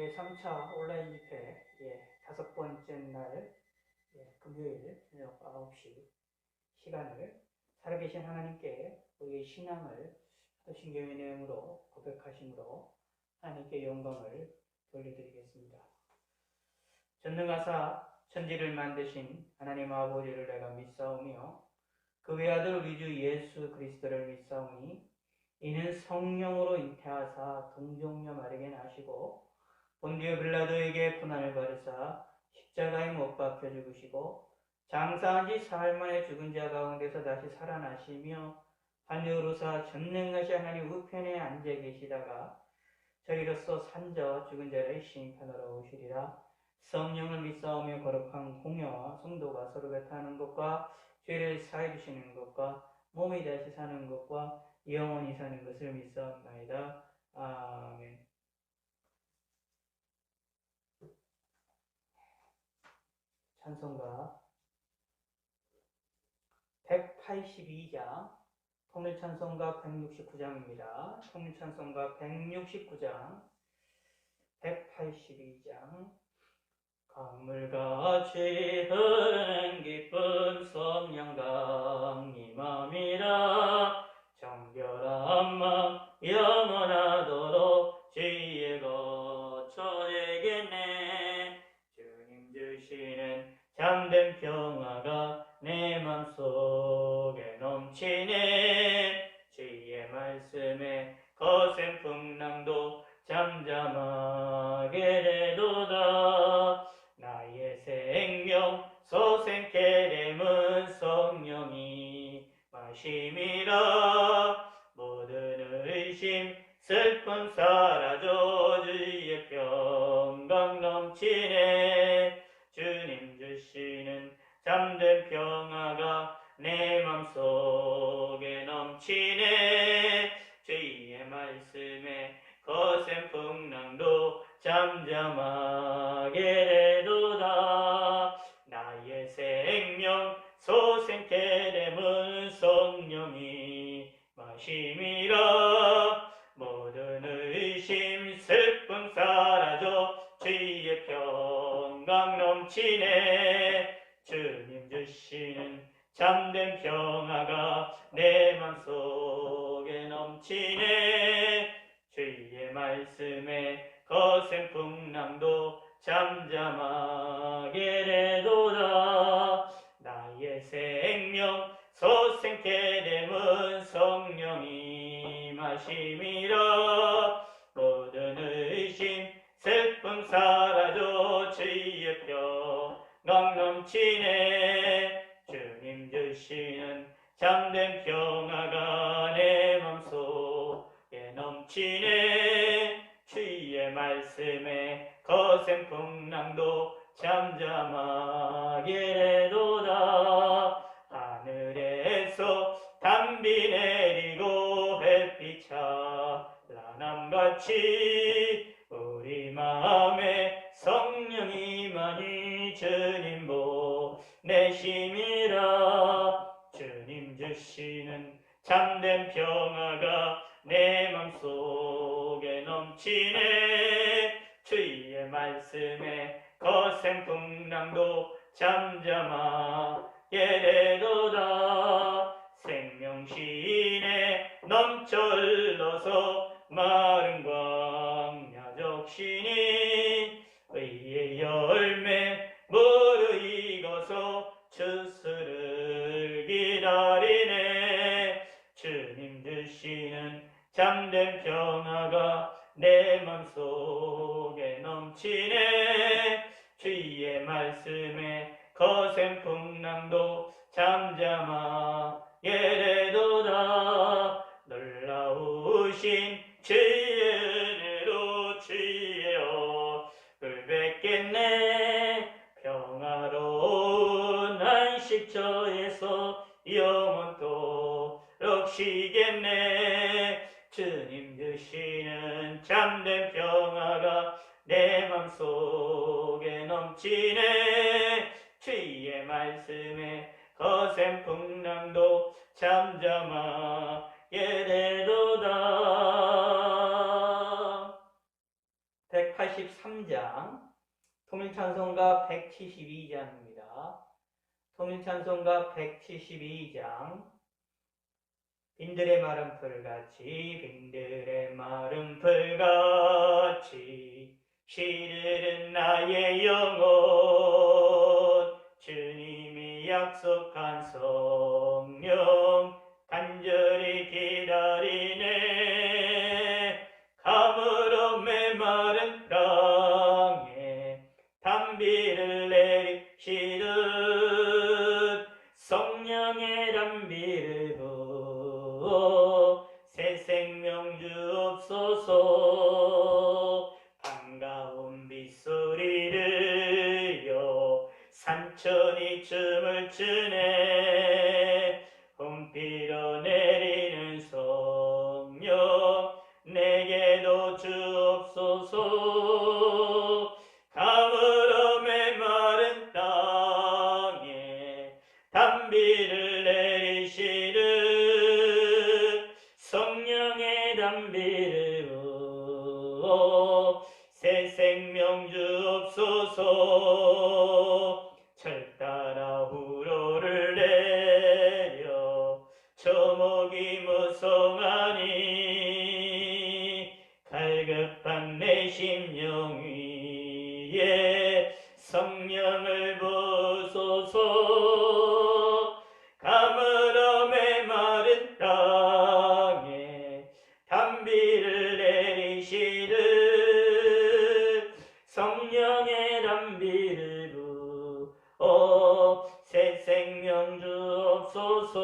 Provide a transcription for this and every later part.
제3차 온라인 집회 다섯 번째 날 금요일 저녁 9시 시간을 살아계신 하나님께 우리의 신앙을 사도신경의 내용으로 고백하심으로 하나님께 영광을 돌려드리겠습니다. 전능하사 천지를 만드신 하나님 아버지를 내가 믿사오며 그 외아들 우리 주 예수 그리스도를 믿사오니 이는 성령으로 잉태하사 동정녀 마리아에게 나시고 본디오 빌라도에게 고난을 받으사 십자가에 못 박혀 죽으시고 장사한 지 사흘 만에 죽은 자 가운데서 다시 살아나시며 하늘로사 전능하신 하나님 우편에 앉아 계시다가 저희로서 산자 죽은 자를 심판하러 오시리라. 성령을 믿사오며 거룩한 공회와 성도가 서로 배타하는 것과 죄를 사해 주시는 것과 몸이 다시 사는 것과 영원히 사는 것을 믿사옵나이다. 아멘. 찬송가 182장 통일찬송가 169장입니다. 통일찬송가 169장 182장 강물같이 흐르는 기쁜 성령강 임함이라. 정결한 마음 영원하도록 주의 거처되겠네. 주님 주시는 참된 평화가 내 맘속에 넘치네. 주의 말씀에 거센 풍랑도 잠잠하게 되도다. 나의 생명 소생케 됨은 성령이 마심이라. 모든 의심 슬픔 사라져 주의 평강 넘치네. 주님 주시는 참된 평화가 내 맘속에 넘치네. 주의 말씀에 거센 풍랑도 잠잠하게 되도다. 나의 생명 소생케 됨은 성령이 마심이라. 모든 의심 슬픔 사라져 주의 평강 넘치네. 주님 주시는 참된 평화가 내 맘속에 넘치네. 주의 말씀에 거센 풍랑도 잠잠하게 되도다. 나의 생명 소생케 됨은 성령이 마심이라. 모든 의심 슬픔 사라져 주의 평강 넘치네. 주님 주시는 참된 평화가 내 맘속에 넘치네. 주의 말씀에 거센 풍랑도 잠잠하게 되도다. 하늘에서 담비 내리고 햇빛 찬란함같이 우리 마음에 성령이 많이 주님 보내심이라. 주님 주시는 참된 평화가 내 맘속에 넘치네. 주의 말씀에 거센 풍랑도 잠잠하게 되도다. 생명신에 넘쳐 흘러서 마른 광야 적시니 의의 열매 무르익어서 주스를 기다리네. 주님 주시는 참된 평화가 내 맘속에 넘치네. 주의 말씀에 거센 풍랑도 잠잠하게 되도다. 놀라우신 주의 은혜로 주의 얼굴 뵙겠네. 평화로운 안식처에서 영원토록 쉬겠네. 주님 주시는 참된 평화가 내 맘속에 넘치네. 주의 말씀에 거센 풍랑도 잠잠하게 되도다. 83장, 통일찬송가 172장입니다. 통일찬송가 172장. 빈들의 마른 풀같이 빈들의 마른 풀같이 시들은 나의 영혼, 주님이 약속한 성령 간절히 기다리네. 가물어 메마른 땅에 단비를 내리시듯 성령의 단비를 부어 새 생명 주옵소서. 반가운 빗소리를요 산천이 춤을 추네. 홈비로 내리는 성령 내게도 주옵소서. 가물어 메마른 땅에 단비를 내리시듯 성령의 단비를 부어 새 생명 주옵소서. 철 따라 우로를 내려 초목이 무성하니 갈급한 내 심령 위에 성령을 부소서. 가물어 메마른 땅에 단비를 내리시듯 성령의 단비를 부어 새 생명 주옵소서.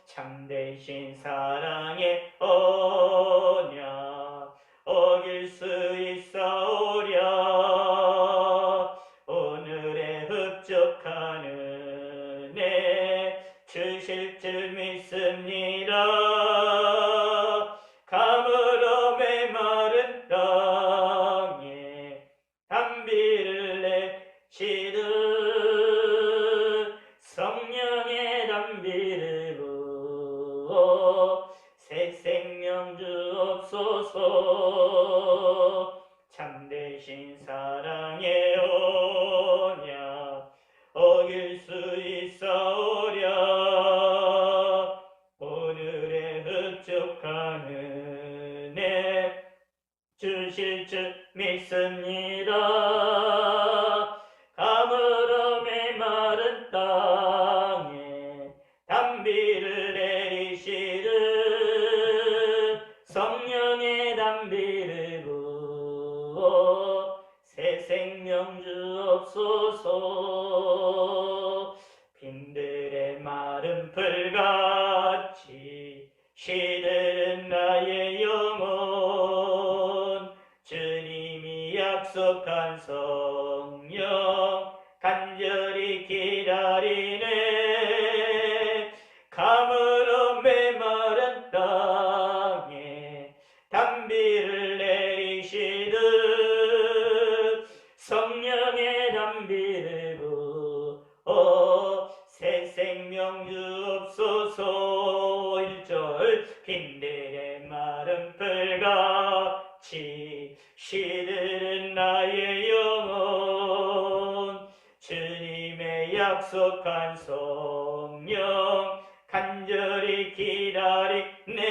참되신 사랑의 언약 어길 수 있사오랴. 오늘의 흡족한 은혜 주실 줄 믿습니다. 가물어 메마른 땅에 단비를 내시듯 성령의 단비를 부어 새 생명 주옵소서. 참되신 사랑의 언약 어길 수 있사오랴. 오늘의 흡족한 은혜 주실 줄 믿습니다. 가물어 메마른 땅에 단비를 내리시듯 성령의 단비를 부어 새 생명 주옵소서. 빈들의 마른 풀같이 시들은 나의 영혼, 주님이 약속한 성령 간절히 기다리네. 가물어 메마른 땅에 단비를 내리시듯 성령의 단비를 부어 새 생명 주옵소서. 1절 빈들의 마른 풀같이 시들은 나의 영혼, 주님의 약속한 성령 간절히 기다리네.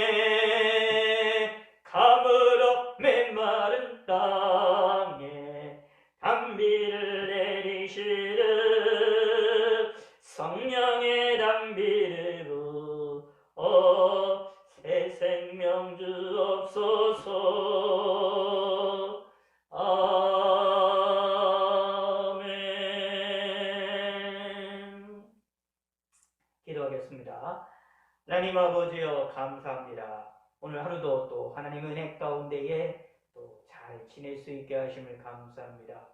가물어 메마른 땅에 단비를 내리시듯 성령의 단비를 부어 새 생명 주옵소서. 아멘. 기도하겠습니다. 하나님 아버지여 감사합니다. 오늘 하루도 또 하나님의 은혜 가운데에 또 잘 지낼 수 있게 하심을 감사합니다.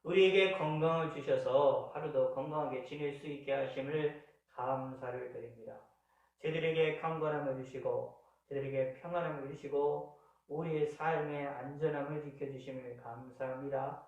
우리에게 건강을 주셔서 하루도 건강하게 지낼 수 있게 하심을 감사를 드립니다. 저희들에게 강건함을 주시고 저희들에게 평안함을 주시고 우리의 삶의 안전함을 지켜주심을 감사합니다.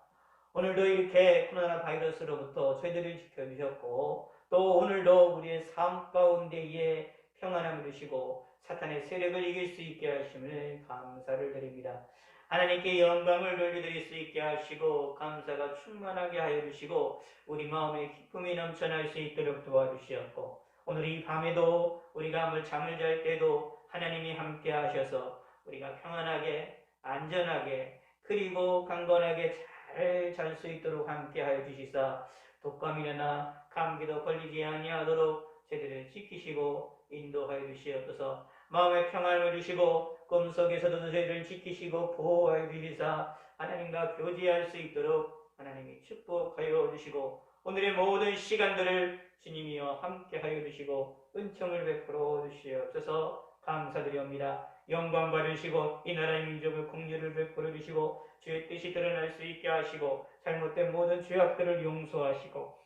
오늘도 이렇게 코로나 바이러스로부터 저희들을 지켜주셨고 또 오늘도 우리의 삶 가운데에 평안함을 주시고 사탄의 세력을 이길 수 있게 하심을 감사를 드립니다. 하나님께 영광을 돌려드릴 수 있게 하시고 감사가 충만하게 하여 주시고 우리 마음에 기쁨이 넘쳐날 수 있도록 도와주시옵고 오늘 이 밤에도 우리가 잠을 잘 때도 하나님이 함께 하셔서 우리가 평안하게 안전하게 그리고 강건하게 잘 잘 수 있도록 함께 하여 주시사 독감이나 감기도 걸리지 아니하도록 저희들을 지키시고 인도하여 주시옵소서. 마음의 평안을 주시고 꿈속에서도 저희를 지키시고 보호하여 주시사 하나님과 교제할 수 있도록 하나님이 축복하여 주시고 오늘의 모든 시간들을 주님이여 함께하여 주시고 은총을 베풀어 주시옵소서. 감사드리옵니다. 영광 받으시고 이 나라의 민족의 공유를 베풀어 주시고 주의 뜻이 드러날 수 있게 하시고 잘못된 모든 죄악들을 용서하시고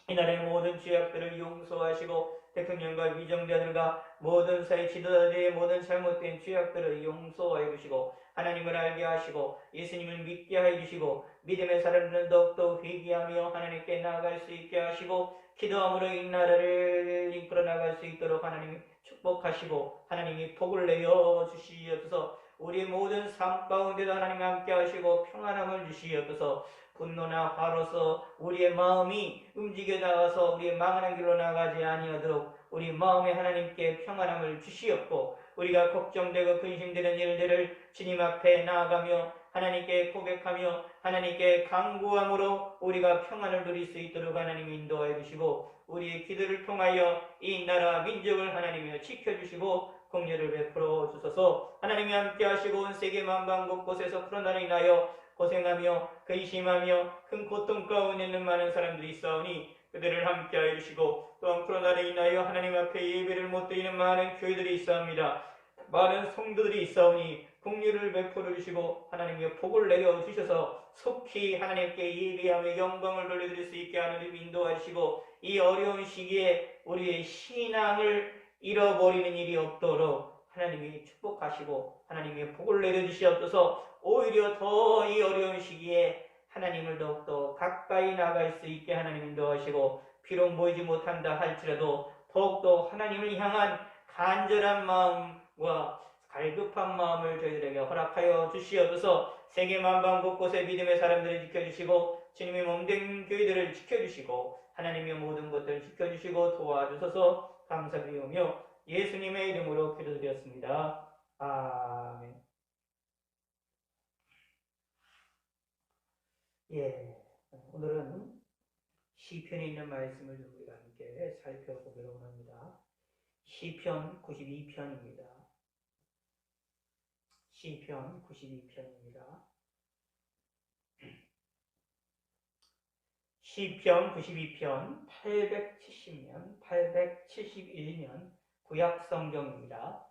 이 나라의 모든 죄악들을 용서하시고 대통령과 위정자들과 모든 사회 지도자들의 모든 잘못된 죄악들을 용서하여 주시고 하나님을 알게 하시고 예수님을 믿게 하여 주시고 믿음의 사람들은 더욱더 회개하며 하나님께 나아갈 수 있게 하시고 기도함으로 이 나라를 이끌어 나갈 수 있도록 하나님이 축복하시고 하나님이 복을 내어 주시옵소서. 우리 모든 삶 가운데도 하나님 함께 하시고 평안함을 주시옵소서. 분노나 화로서 우리의 마음이 움직여 나가서 우리의 망하는 길로 나가지 아니하도록 우리 마음에 하나님께 평안함을 주시옵고 우리가 걱정되고 근심되는 일들을 주님 앞에 나아가며 하나님께 고백하며 하나님께 간구함으로 우리가 평안을 누릴 수 있도록 하나님 인도하여 주시고 우리의 기도를 통하여 이 나라 민족을 하나님이여 지켜주시고 공유를 베풀어 주소서. 하나님이 함께 하시고 온 세계 만방 곳곳에서 코로나로 인하여 고생하며 근심하며 큰 고통 가운데 있는 많은 사람들이 있사오니 그들을 함께하여 주시고 또한 코로나로 인하여 하나님 앞에 예배를 못 드리는 많은 교회들이 있사옵니다. 많은 성도들이 있사오니 공유를 베풀어 주시고 하나님의 복을 내려 주셔서 속히 하나님께 예배하며 영광을 돌려드릴 수 있게 하나님 인도하시고 이 어려운 시기에 우리의 신앙을 잃어버리는 일이 없도록 하나님이 축복하시고 하나님의 복을 내려주시옵소서. 오히려 더 이 어려운 시기에 하나님을 더욱더 가까이 나갈 수 있게 하나님 인도하시고 비록 보이지 못한다 할지라도 더욱더 하나님을 향한 간절한 마음과 갈급한 마음을 저희들에게 허락하여 주시옵소서. 세계 만방 곳곳에 믿음의 사람들을 지켜주시고 주님의 몸된 교회들을 지켜주시고 하나님의 모든 것들을 지켜주시고 도와주셔서 감사드리오며 예수님의 이름으로 기도드렸습니다. 아멘. 오늘은 시편에 있는 말씀을 우리가 함께 살펴보기로 합니다. 시편 92편입니다. 시편 92편입니다. 시편 92편 870년, 871년 구약성경입니다.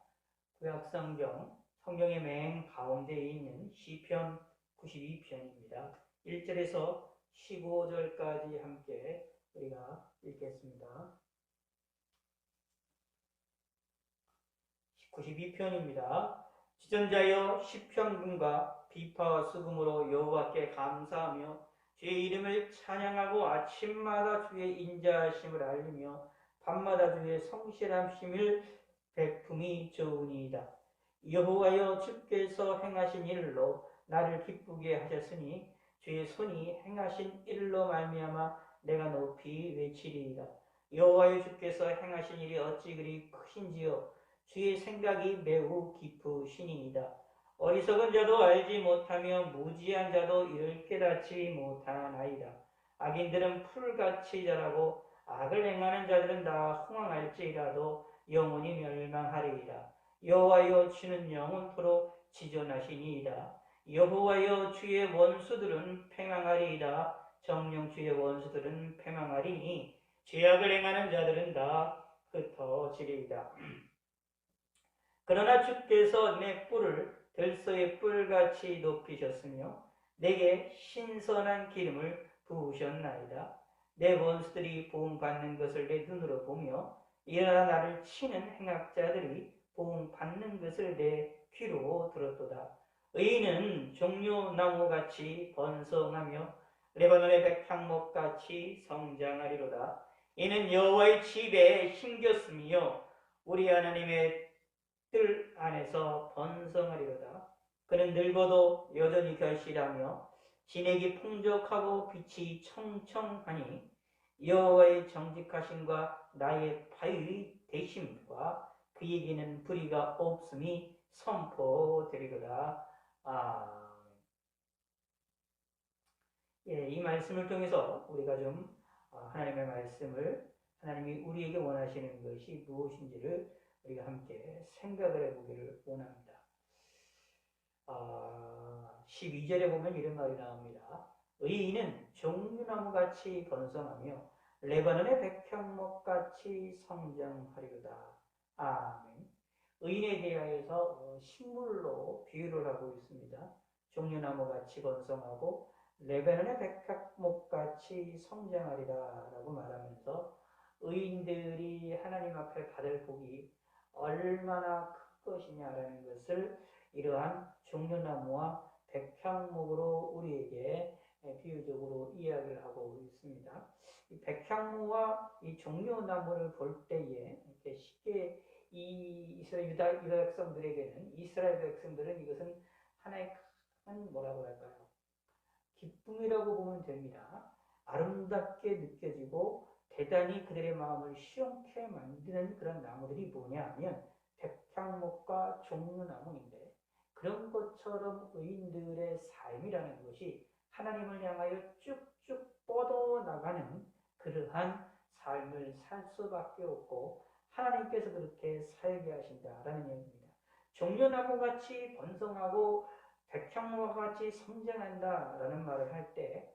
구약성경, 성경의 맨 가운데에 있는 시편 92편입니다. 1절에서 15절까지 함께 우리가 읽겠습니다. 92편입니다. 지존자여 시편군과 비파와 수금으로 여호와께 감사하며 주의 이름을 찬양하고 아침마다 주의 인자하심을 알리며 밤마다 주의 성실하심을 베품이 좋으니이다. 여호와여 주께서 행하신 일로 나를 기쁘게 하셨으니 주의 손이 행하신 일로 말미암아 내가 높이 외치리이다. 여호와여 주께서 행하신 일이 어찌 그리 크신지요. 주의 생각이 매우 깊으시니이다. 어리석은 자도 알지 못하며 무지한 자도 이를 깨닫지 못하나이다. 악인들은 풀같이 자라고 악을 행하는 자들은 다 흥황할지라도 영원히 멸망하리이다. 여호와여 주는 영원토록 지존하시니이다. 여호와여 주의 원수들은 패망하리이다. 정령 주의 원수들은 패망하리니 죄악을 행하는 자들은 다 흩어지리이다. 그러나 주께서 내 뿔을 들소의 뿔같이 높이셨으며 내게 신선한 기름을 부으셨나이다. 내 원수들이 보응받는 것을 내 눈으로 보며 일어나 나를 치는 행악자들이 보응받는 것을 내 귀로 들었도다. 의인은 종려나무같이 번성하며 레바논의 백향목같이 성장하리로다. 이는 여호와의 집에 심겼으며 우리 하나님의 뜰 안에서 번성하리로다. 그는 이는 늙어도 여전히 결실하며 진액이 풍족하고 빛이 청청하니 여호와의 정직하심과 나의 바위 되심과 그에게는 불의가 없음이 선포되리로다. 이 말씀을 통해서 우리가 좀 하나님의 말씀을, 하나님이 우리에게 원하시는 것이 무엇인지를 우리가 함께 생각을 해보기를 원합니다. 12절에 보면 이런 말이 나옵니다. 의인은 종류나무같이 번성하며 레바논의 백향목같이 성장하리로다. 아멘. 의인에 대하여서 식물로 비유를 하고 있습니다. 종류나무같이 번성하고 레바논의 백향목같이 성장하리라 라고 말하면서 의인들이 하나님 앞에 받을 복이 얼마나 큰 것이냐라는 것을 이러한 종려나무와 백향목으로 우리에게 비유적으로 이야기를 하고 있습니다. 이 백향목과 이 종려나무를 볼 때에 이렇게 쉽게 이 이스라엘 유다 백성들에게는, 이스라엘 백성들은 이것은 하나의 큰 뭐라고 할까요? 기쁨이라고 보면 됩니다. 아름답게 느껴지고 대단히 그들의 마음을 시원케 만드는 그런 나무들이 뭐냐 하면 백향목과 종려나무인데, 그런 것처럼 의인들의 삶이라는 것이 하나님을 향하여 쭉쭉 뻗어나가는 그러한 삶을 살 수밖에 없고 하나님께서 그렇게 살게 하신다라는 얘기입니다. 종려나무같이 번성하고 백향목같이 성장한다라는 말을 할 때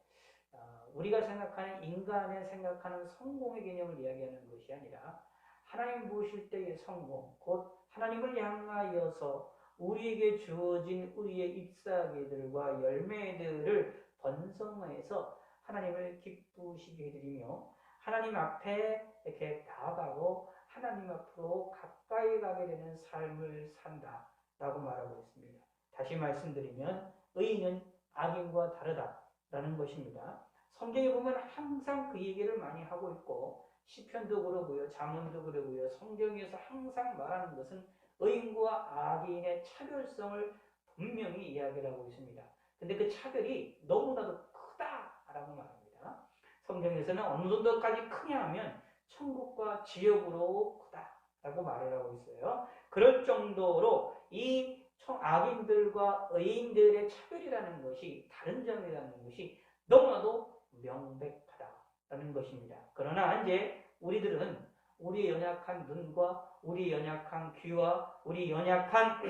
우리가 생각하는, 인간의 생각하는 성공의 개념을 이야기하는 것이 아니라 하나님 보실 때의 성공, 곧 하나님을 향하여서 우리에게 주어진 우리의 잎사귀들과 열매들을 번성해서 하나님을 기쁘시게 해드리며 하나님 앞에 이렇게 나아가고 하나님 앞으로 가까이 가게 되는 삶을 산다라고 말하고 있습니다. 다시 말씀드리면 의인은 악인과 다르다라는 것입니다. 성경에 보면 항상 그 얘기를 많이 하고 있고 시편도 그러고요, 잠언도 그러고요, 성경에서 항상 말하는 것은 의인과 악인의 차별성을 분명히 이야기를 하고 있습니다. 근데 그 차별이 너무나도 크다라고 말합니다. 성경에서는 어느 정도까지 크냐 하면 천국과 지옥으로 크다라고 말을 하고 있어요. 그럴 정도로 이 악인들과 의인들의 차별이라는 것이, 다른 점이라는 것이 너무나도 명백하다라는 것입니다. 그러나 이제 우리들은 우리의 연약한 눈과 우리 연약한 귀와 우리 연약한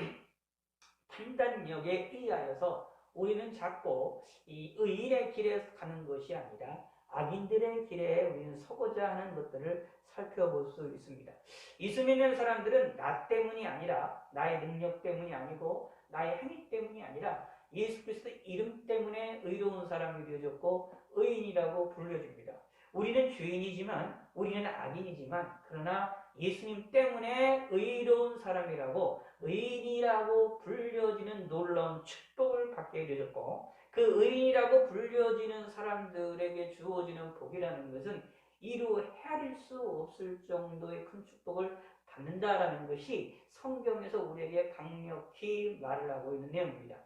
판단력에 의하여서 우리는 자꾸 이 의인의 길에 가는 것이 아니라 악인들의 길에 우리는 서고자 하는 것들을 살펴볼 수 있습니다. 예수 믿는 사람들은 나 때문이 아니라, 나의 능력 때문이 아니고 나의 행위 때문이 아니라 예수 그리스도의 이름 때문에 의로운 사람이 되어졌고 의인이라고 불려집니다. 우리는 죄인이지만, 우리는 악인이지만, 그러나 예수님 때문에 의로운 사람이라고, 의인이라고 불려지는 놀라운 축복을 받게 되었고, 그 의인이라고 불려지는 사람들에게 주어지는 복이라는 것은 이루 헤아릴 수 없을 정도의 큰 축복을 받는다라는 것이 성경에서 우리에게 강력히 말을 하고 있는 내용입니다.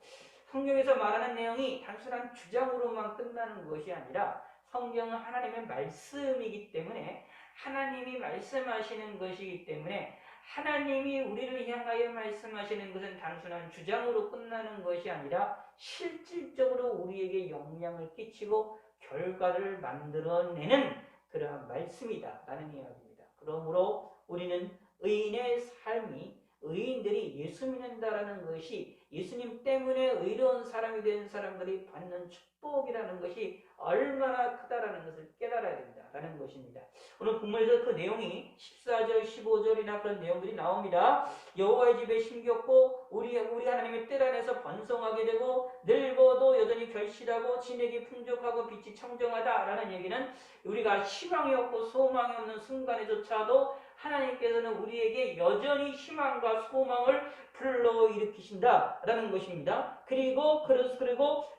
성경에서 말하는 내용이 단순한 주장으로만 끝나는 것이 아니라 성경은 하나님의 말씀이기 때문에, 하나님이 말씀하시는 것이기 때문에, 하나님이 우리를 향하여 말씀하시는 것은 단순한 주장으로 끝나는 것이 아니라 실질적으로 우리에게 영향을 끼치고 결과를 만들어내는 그러한 말씀이다라는 이야기입니다. 그러므로 우리는 의인의 삶이, 의인들이 예수 믿는다라는 것이 예수님 때문에 의로운 사람이 된 사람들이 받는 축복이라는 것이 얼마나 크다라는 것을 깨달아야 된다라는 것입니다. 오늘 본문에서 그 내용이 14절, 15절이나 그런 내용들이 나옵니다. 여호와의 집에 심겼고 우리 하나님의 뜰 안에서 번성하게 되고 늙어도 여전히 결실하고 진액이 풍족하고 빛이 청정하다라는 얘기는 우리가 희망이 없고 소망이 없는 순간에조차도 하나님께서는 우리에게 여전히 희망과 소망을 불러일으키신다라는 것입니다. 그리고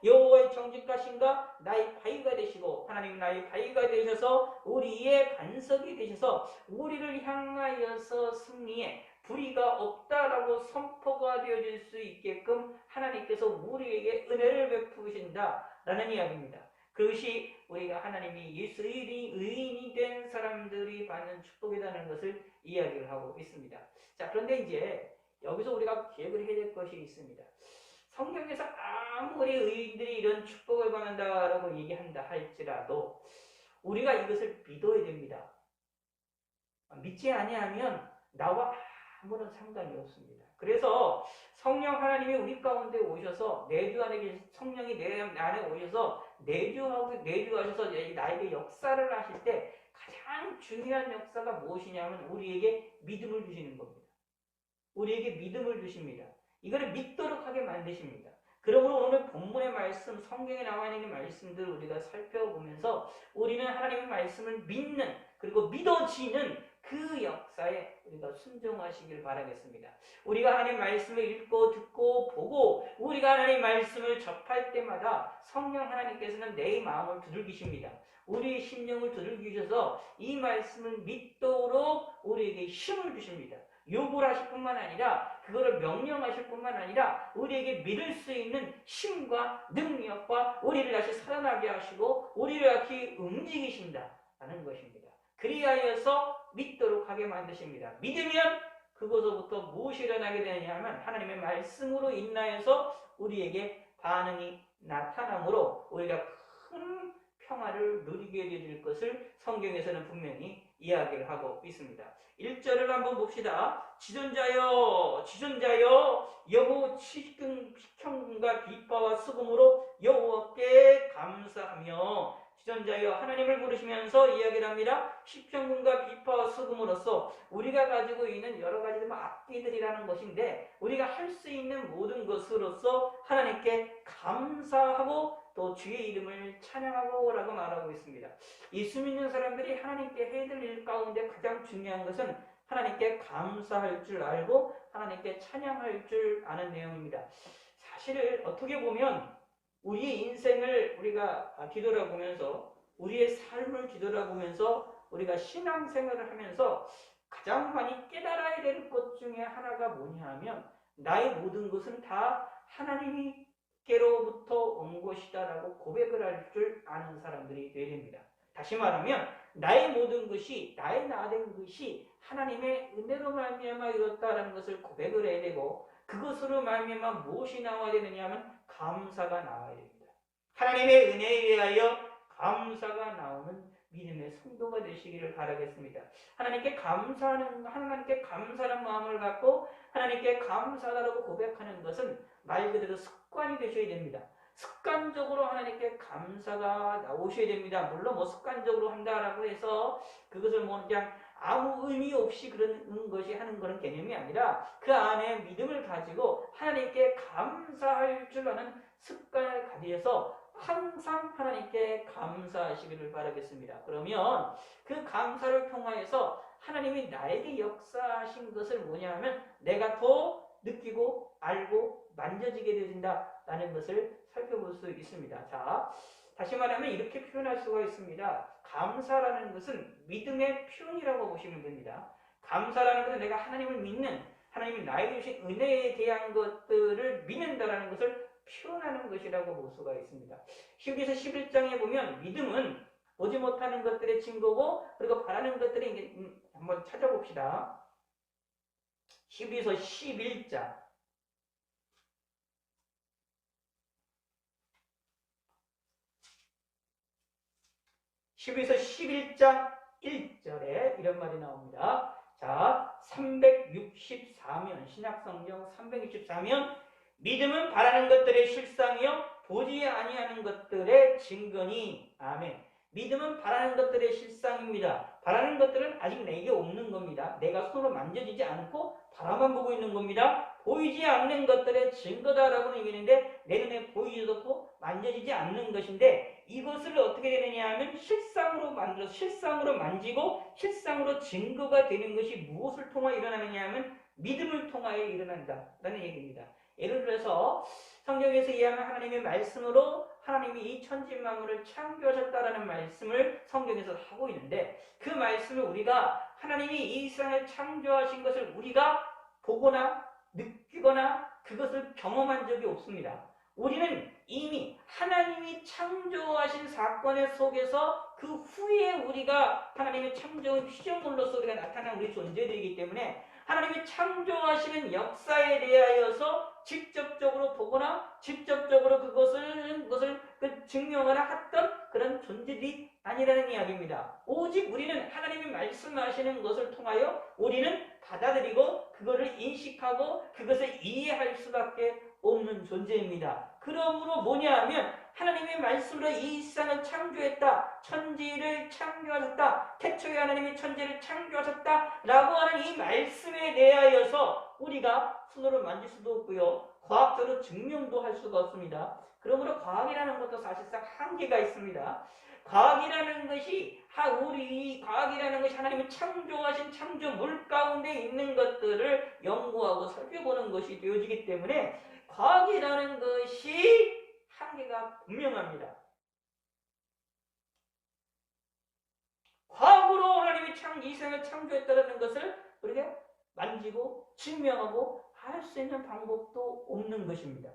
여호와의 정직하심과 나의 바위가 되시고, 하나님 나의 바위가 되셔서 우리의 반석이 되셔서 우리를 향하여서 승리에 불의가 없다라고 선포가 되어질 수 있게끔 하나님 하나님께서 우리에게 은혜를 베푸신다라는 이야기입니다. 그것이 우리가 하나님이 예수 의인이 된 사람들이 받는 축복이라는 것을 이야기를 하고 있습니다. 자, 그런데 이제 여기서 우리가 기억을 해야 될 것이 있습니다. 성경에서 아무리 의인들이 이런 축복을 받는다라고 얘기한다 할지라도 우리가 이것을 믿어야 됩니다. 믿지 아니하면 나와 아무런 상관이 없습니다. 그래서 성령 하나님이 우리 가운데 오셔서 내주 안에 성령이 내 안에 오셔서 내주하셔서 나에게 역사를 하실 때 가장 중요한 역사가 무엇이냐면 우리에게 믿음을 주시는 겁니다. 우리에게 믿음을 주십니다. 이거를 믿도록 하게 만드십니다. 그러므로 오늘 본문의 말씀, 성경에 나와 있는 말씀들을 우리가 살펴보면서 우리는 하나님의 말씀을 믿는, 그리고 믿어지는 그 역사에 우리가 순종하시길 바라겠습니다. 우리가 하나님 말씀을 읽고 듣고 보고 우리가 하나님 말씀을 접할 때마다 성령 하나님께서는 내 마음을 두들기십니다. 우리의 심령을 두들기셔서 이 말씀을 믿도록 우리에게 힘을 주십니다. 요구를 하실 뿐만 아니라 그거를 명령하실 뿐만 아니라 우리에게 믿을 수 있는 힘과 능력과 우리를 다시 살아나게 하시고 우리를 다시 움직이신다라는 것입니다. 그리하여서 믿도록 하게 만드십니다. 믿으면 그것으로부터 무엇이 일어나게 되느냐면 하나님의 말씀으로 인하여서 우리에게 반응이 나타나므로 우리가 큰 평화를 누리게 될 것을 성경에서는 분명히 이야기를 하고 있습니다. 1절을 한번 봅시다. 지존자여 여호 시청과 비파와 수금으로 여호와께 감사하며. 지존자여 하나님을 부르시면서 이야기를 합니다. 시평군과 비파와 수금으로써 우리가 가지고 있는 여러 가지 악기들이라는 것인데 우리가 할 수 있는 모든 것으로서 하나님께 감사하고 또 주의 이름을 찬양하고 라고 말하고 있습니다. 예수 믿는 사람들이 하나님께 해야 될 일 가운데 가장 중요한 것은 하나님께 감사할 줄 알고 하나님께 찬양할 줄 아는 내용입니다. 사실 어떻게 보면 우리의 인생을 우리가 뒤돌아보면서 우리의 삶을 뒤돌아보면서 우리가 신앙생활을 하면서 가장 많이 깨달아야 될 것 중에 하나가 뭐냐 하면 나의 모든 것은 다 하나님께로부터 온 것이다라고 고백을 할 줄 아는 사람들이 되어야 됩니다. 다시 말하면 나의 모든 것이 나의 나된 것이 하나님의 은혜로 말미암아 이뤘다라는 것을 고백을 해야 되고 그것으로 말미암아 무엇이 나와야 되느냐 하면 감사가 나와야 됩니다. 하나님의 은혜에 의하여 감사가 나오는 믿음의 성도가 되시기를 바라겠습니다. 하나님께 감사하는 마음을 갖고 하나님께 감사하다고 고백하는 것은 말 그대로 습관이 되셔야 됩니다. 습관적으로 하나님께 감사가 나오셔야 됩니다. 물론 습관적으로 한다라고 해서 그것을 그냥 아무 의미 없이 그런 것이 하는 그런 개념이 아니라 그 안에 믿음을 가지고 하나님께 감사할 줄 아는 습관을 가지셔서 항상 하나님께 감사하시기를 바라겠습니다. 그러면 그 감사를 통하여서 하나님이 나에게 역사하신 것을 뭐냐 하면 내가 더 느끼고 알고 만져지게 되어진다라는 것을 살펴볼 수 있습니다. 자, 다시 말하면 이렇게 표현할 수가 있습니다. 감사라는 것은 믿음의 표현이라고 보시면 됩니다. 감사라는 것은 내가 하나님을 믿는, 하나님이 나에게 주신 은혜에 대한 것들을 믿는다라는 것을 표현하는 것이라고 볼 수가 있습니다. 히브리서 11장에 보면 믿음은 보지 못하는 것들의 증거고 그리고 바라는 것들의 이제 한번 찾아봅시다. 히브리서 11장 히브리서 11장 1절에 이런 말이 나옵니다. 자, 364면 신약성경 364면 믿음은 바라는 것들의 실상이요 보지 아니하는 것들의 증거니. 아멘. 믿음은 바라는 것들의 실상입니다. 바라는 것들은 아직 내게 없는 겁니다. 내가 손으로 만져지지 않고 바라만 보고 있는 겁니다. 보이지 않는 것들의 증거다라고 얘기하는데 내 눈에 보이지도 않고 만져지지 않는 것인데 이것을 어떻게 되느냐 하면 실상으로 만들어서 실상으로 만지고 실상으로 증거가 되는 것이 무엇을 통하여 일어나느냐 하면 믿음을 통하여 일어난다라는 얘기입니다. 예를 들어서 성경에서 이해하는 하나님의 말씀으로 하나님이 이 천지 만물을 창조하셨다라는 말씀을 성경에서 하고 있는데 그 말씀을 우리가 하나님이 이 세상을 창조하신 것을 우리가 보거나 느끼거나 그것을 경험한 적이 없습니다. 우리는 이미 하나님이 창조하신 사건 속에서 그 후에 우리가 하나님의 창조의 피조물로서 우리가 나타난 우리 존재들이기 때문에 하나님이 창조하시는 역사에 대하여서 직접적으로 보거나 직접적으로 그것을 증명하나 했던 그런 존재들이 아니라는 이야기입니다. 오직 우리는 하나님이 말씀하시는 것을 통하여 우리는 받아들이고 그것을 인식하고 그것을 이해할 수밖에 없는 존재입니다. 그러므로 뭐냐 하면 하나님의 말씀으로 이 세상을 창조했다. 천지를 창조하셨다. 태초에 하나님이 천지를 창조하셨다. 라고 하는 이 말씀에 대하여서 우리가 손으로 만질 수도 없고요. 과학적으로 증명도 할 수가 없습니다. 그러므로 과학이라는 것도 사실상 한계가 있습니다. 과학이라는 것이 하나님이 창조하신 창조물 가운데 있는 것들을 연구하고 살펴보는 것이 되어지기 때문에 과학이라는 것이 한계가 분명합니다. 과학으로 하나님이 이 세상을 창조했다는 것을 우리가 만지고 증명하고 할 수 있는 방법도 없는 것입니다.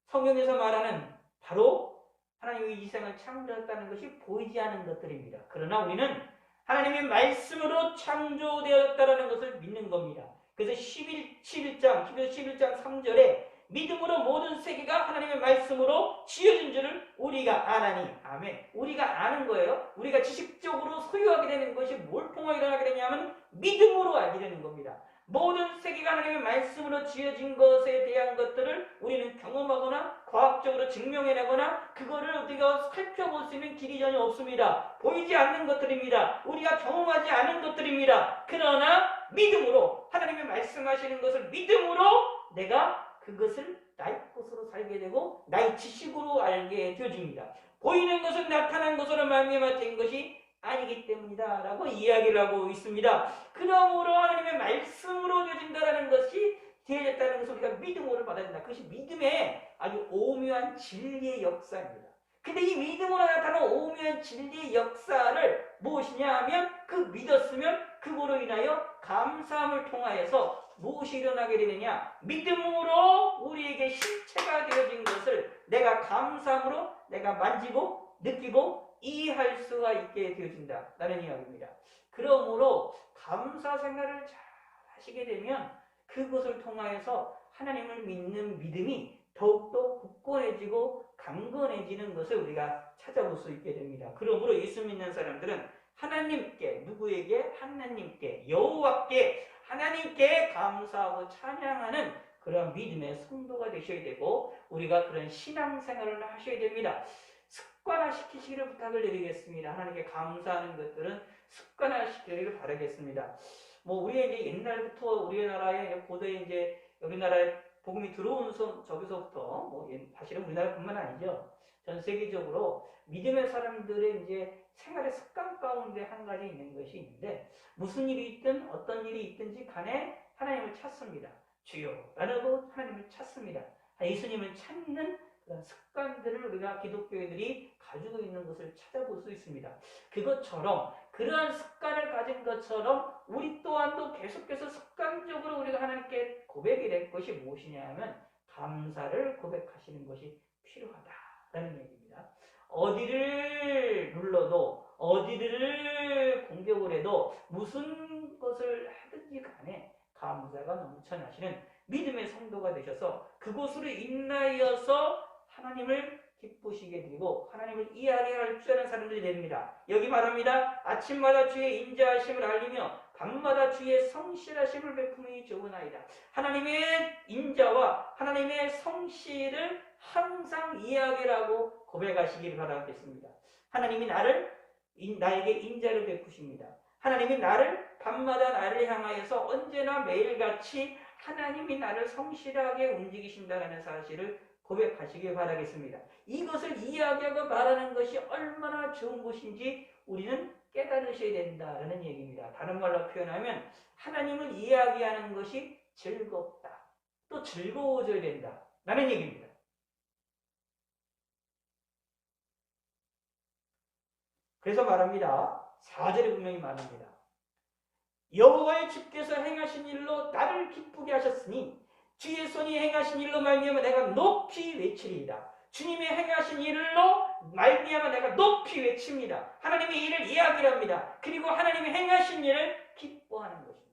성경에서 말하는 바로 하나님이 이 세상을 창조했다는 것이 보이지 않는 것들입니다. 그러나 우리는 하나님의 말씀으로 창조되었다는 것을 믿는 겁니다. 그래서 11장 3절에 믿음으로 모든 세계가 하나님의 말씀으로 지어진 줄을 우리가 아나니. 아멘. 우리가 아는 거예요. 우리가 지식적으로 소유하게 되는 것이 뭘 통하여 일어나게 되냐면 믿음으로 알게 되는 겁니다. 모든 세계가 하나님의 말씀으로 지어진 것에 대한 것들을 우리는 경험하거나 과학적으로 증명해내거나 그거를 우리가 살펴볼 수 있는 길이 전혀 없습니다. 보이지 않는 것들입니다. 우리가 경험하지 않은 것들입니다. 그러나 믿음으로 하나님의 말씀하시는 것을 믿음으로 내가 그것을 나의 것으로 살게 되고 나의 지식으로 알게 되어집니다. 보이는 것은 나타난 것으로 말미암아 된 것이 아니기 때문이다 라고 이야기를 하고 있습니다. 그러므로 하나님의 말씀으로 되어진다는 것이 되어졌다는 것을 우리가 믿음으로 받아들인다. 그것이 믿음의 아주 오묘한 진리의 역사입니다. 근데 이 믿음으로 나타나는 오묘한 진리의 역사를 무엇이냐 하면 그 믿었으면 그거로 인하여 감사함을 통하여서 무엇이 일어나게 되느냐? 믿음으로 우리에게 실체가 되어진 것을 내가 감사함으로 내가 만지고 느끼고 이해할 수가 있게 되어진다 라는 이야기입니다. 그러므로 감사 생활을 잘 하시게 되면 그것을 통하여서 하나님을 믿는 믿음이 더욱더 굳건해지고 강건해지는 것을 우리가 찾아볼 수 있게 됩니다. 그러므로 예수 믿는 사람들은 하나님께, 누구에게? 하나님께, 여호와께, 하나님께 감사하고 찬양하는 그런 믿음의 성도가 되셔야 되고 우리가 그런 신앙생활을 하셔야 됩니다. 습관화시키시기를 부탁을 드리겠습니다. 하나님께 감사하는 것들은 습관화시키기를 바라겠습니다. 우리가 이제 옛날부터 우리나라의 고대 이제 우리나라에 복음이 들어온 저기서부터 사실은 우리나라뿐만 아니죠. 전 세계적으로 믿음의 사람들의 이제 생활의 습관 가운데 한 가지 있는 것이 있는데 무슨 일이 있든 어떤 일이 있든지 간에 하나님을 찾습니다. 주여 라고 하나님을 찾습니다. 예수님을 찾는 그런 습관들을 우리가 기독교인들이 가지고 있는 것을 찾아볼 수 있습니다. 그것처럼 그러한 습관을 가진 것처럼 우리 또한도 계속해서 습관적으로 우리가 하나님께 고백이 될 것이 무엇이냐 하면 감사를 고백하시는 것이 필요하다라는 얘기입니다. 어디를 눌러도 어디를 공격을 해도 무슨 것을 하든지 간에 감사가 넘쳐나시는 믿음의 성도가 되셔서 그곳으로 인하여서 하나님을 기쁘시게 되고 하나님을 이해하게 할 줄 아는 사람들이 됩니다. 여기 말합니다. 아침마다 주의 인자하심을 알리며 밤마다 주의 성실하심을 베품이 좋으나이다. 하나님의 인자와 하나님의 성실을 항상 이해하게 하고 고백하시기를 바라겠습니다. 하나님이 나에게 인자를 베푸십니다. 하나님이 밤마다 나를 향하여서 언제나 매일같이 하나님이 나를 성실하게 움직이신다는 사실을 고백하시길 바라겠습니다. 이것을 이야기하고 말하는 것이 얼마나 좋은 것인지 우리는 깨달으셔야 된다는 얘기입니다. 다른 말로 표현하면 하나님을 이야기하는 것이 즐겁다. 또 즐거워져야 된다. 라는 얘기입니다. 그래서 말합니다. 4절에 분명히 말합니다. 여호와의 주께서 행하신 일로 나를 기쁘게 하셨으니 주의 손이 행하신 일로 말미암아 내가 높이 외치리이다. 주님의 행하신 일로 말미암아 내가 높이 외칩니다. 하나님의 일을 이야기를 합니다. 그리고 하나님의 행하신 일을 기뻐하는 것입니다.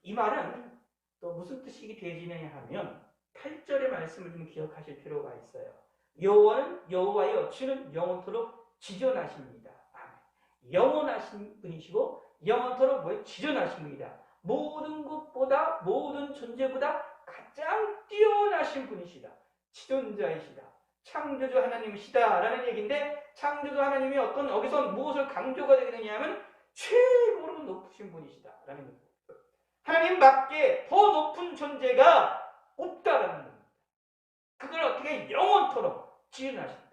이 말은 또 무슨 뜻이 되어지느냐 하면 8절의 말씀을 좀 기억하실 필요가 있어요. 여호와는 여호와여 주는 영원토록 지존하십니다. 영원하신 분이시고 영원토록 지존하신 분이다. 모든 것보다 모든 존재보다 가장 뛰어나신 분이시다. 지존자이시다. 창조주 하나님이시다 라는 얘기인데, 창조주 하나님이 어디서 무엇을 강조가 되느냐 하면 최고로 높으신 분이시다 라는 얘기입니다. 하나님 밖에 더 높은 존재가 없다라는 겁니다. 그걸 어떻게 영원토록 지존하십니다.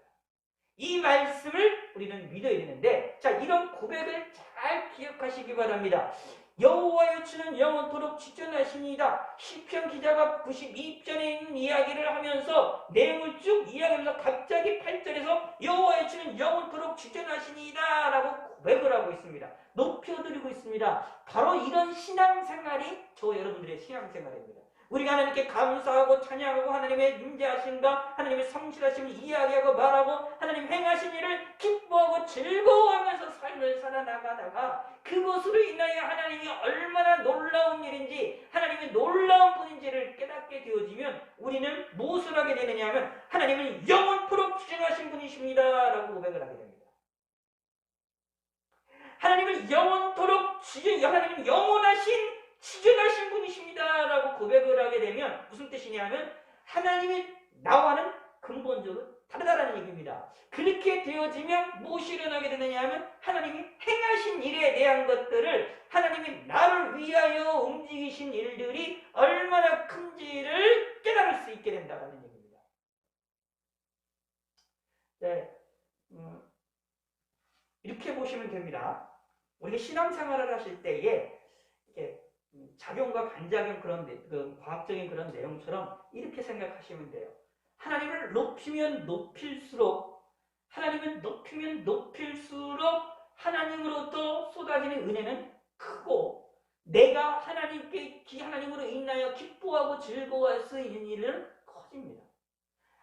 이 말씀을 우리는 믿어야 되는데, 자, 이런 고백을 잘 기억하시기 바랍니다. 여호와의 주는 영원토록 지존하시니이다. 시편 기자가 92편에 있는 이야기를 하면서 내용을 쭉 이야기하면서 갑자기 8절에서 여호와의 주는 영원토록 지존하시니이다 라고 고백을 하고 있습니다. 높여드리고 있습니다. 바로 이런 신앙생활이 저 여러분들의 신앙생활입니다. 우리가 하나님께 감사하고 찬양하고 하나님의 임재하심과 하나님의 성실하심을 이야기하고 말하고 하나님 행하신 일을 기뻐하고 즐거워하면서 삶을 살아나가다가 그것으로 인하여 하나님이 얼마나 놀라운 일인지, 하나님이 놀라운 분인지를 깨닫게 되어지면 우리는 무엇을 하게 되느냐 하면 하나님은 영원토록 지존하신 분이십니다 라고 고백을 하게 됩니다. 하나님은 영원토록 하나님은 영원하신 지존하신 분이십니다 라고 고백을 하게 되면 무슨 뜻이냐면 하나님이 나와는 근본적으로 다르다라는 얘기입니다. 그렇게 되어지면 무엇이 일어나게 되느냐 하면 하나님이 행하신 일에 대한 것들을, 하나님이 나를 위하여 움직이신 일들이 얼마나 큰지를 깨달을 수 있게 된다는 얘기입니다. 네, 이렇게 보시면 됩니다. 우리가 신앙생활을 하실 때에 이렇게 작용과 반작용 그런 과학적인 그런 내용처럼 이렇게 생각하시면 돼요. 하나님을 높이면 높일수록, 하나님은 높이면 높일수록 하나님으로부터 쏟아지는 은혜는 크고, 내가 하나님으로 인하여 기뻐하고 즐거워할 수 있는 일은 커집니다.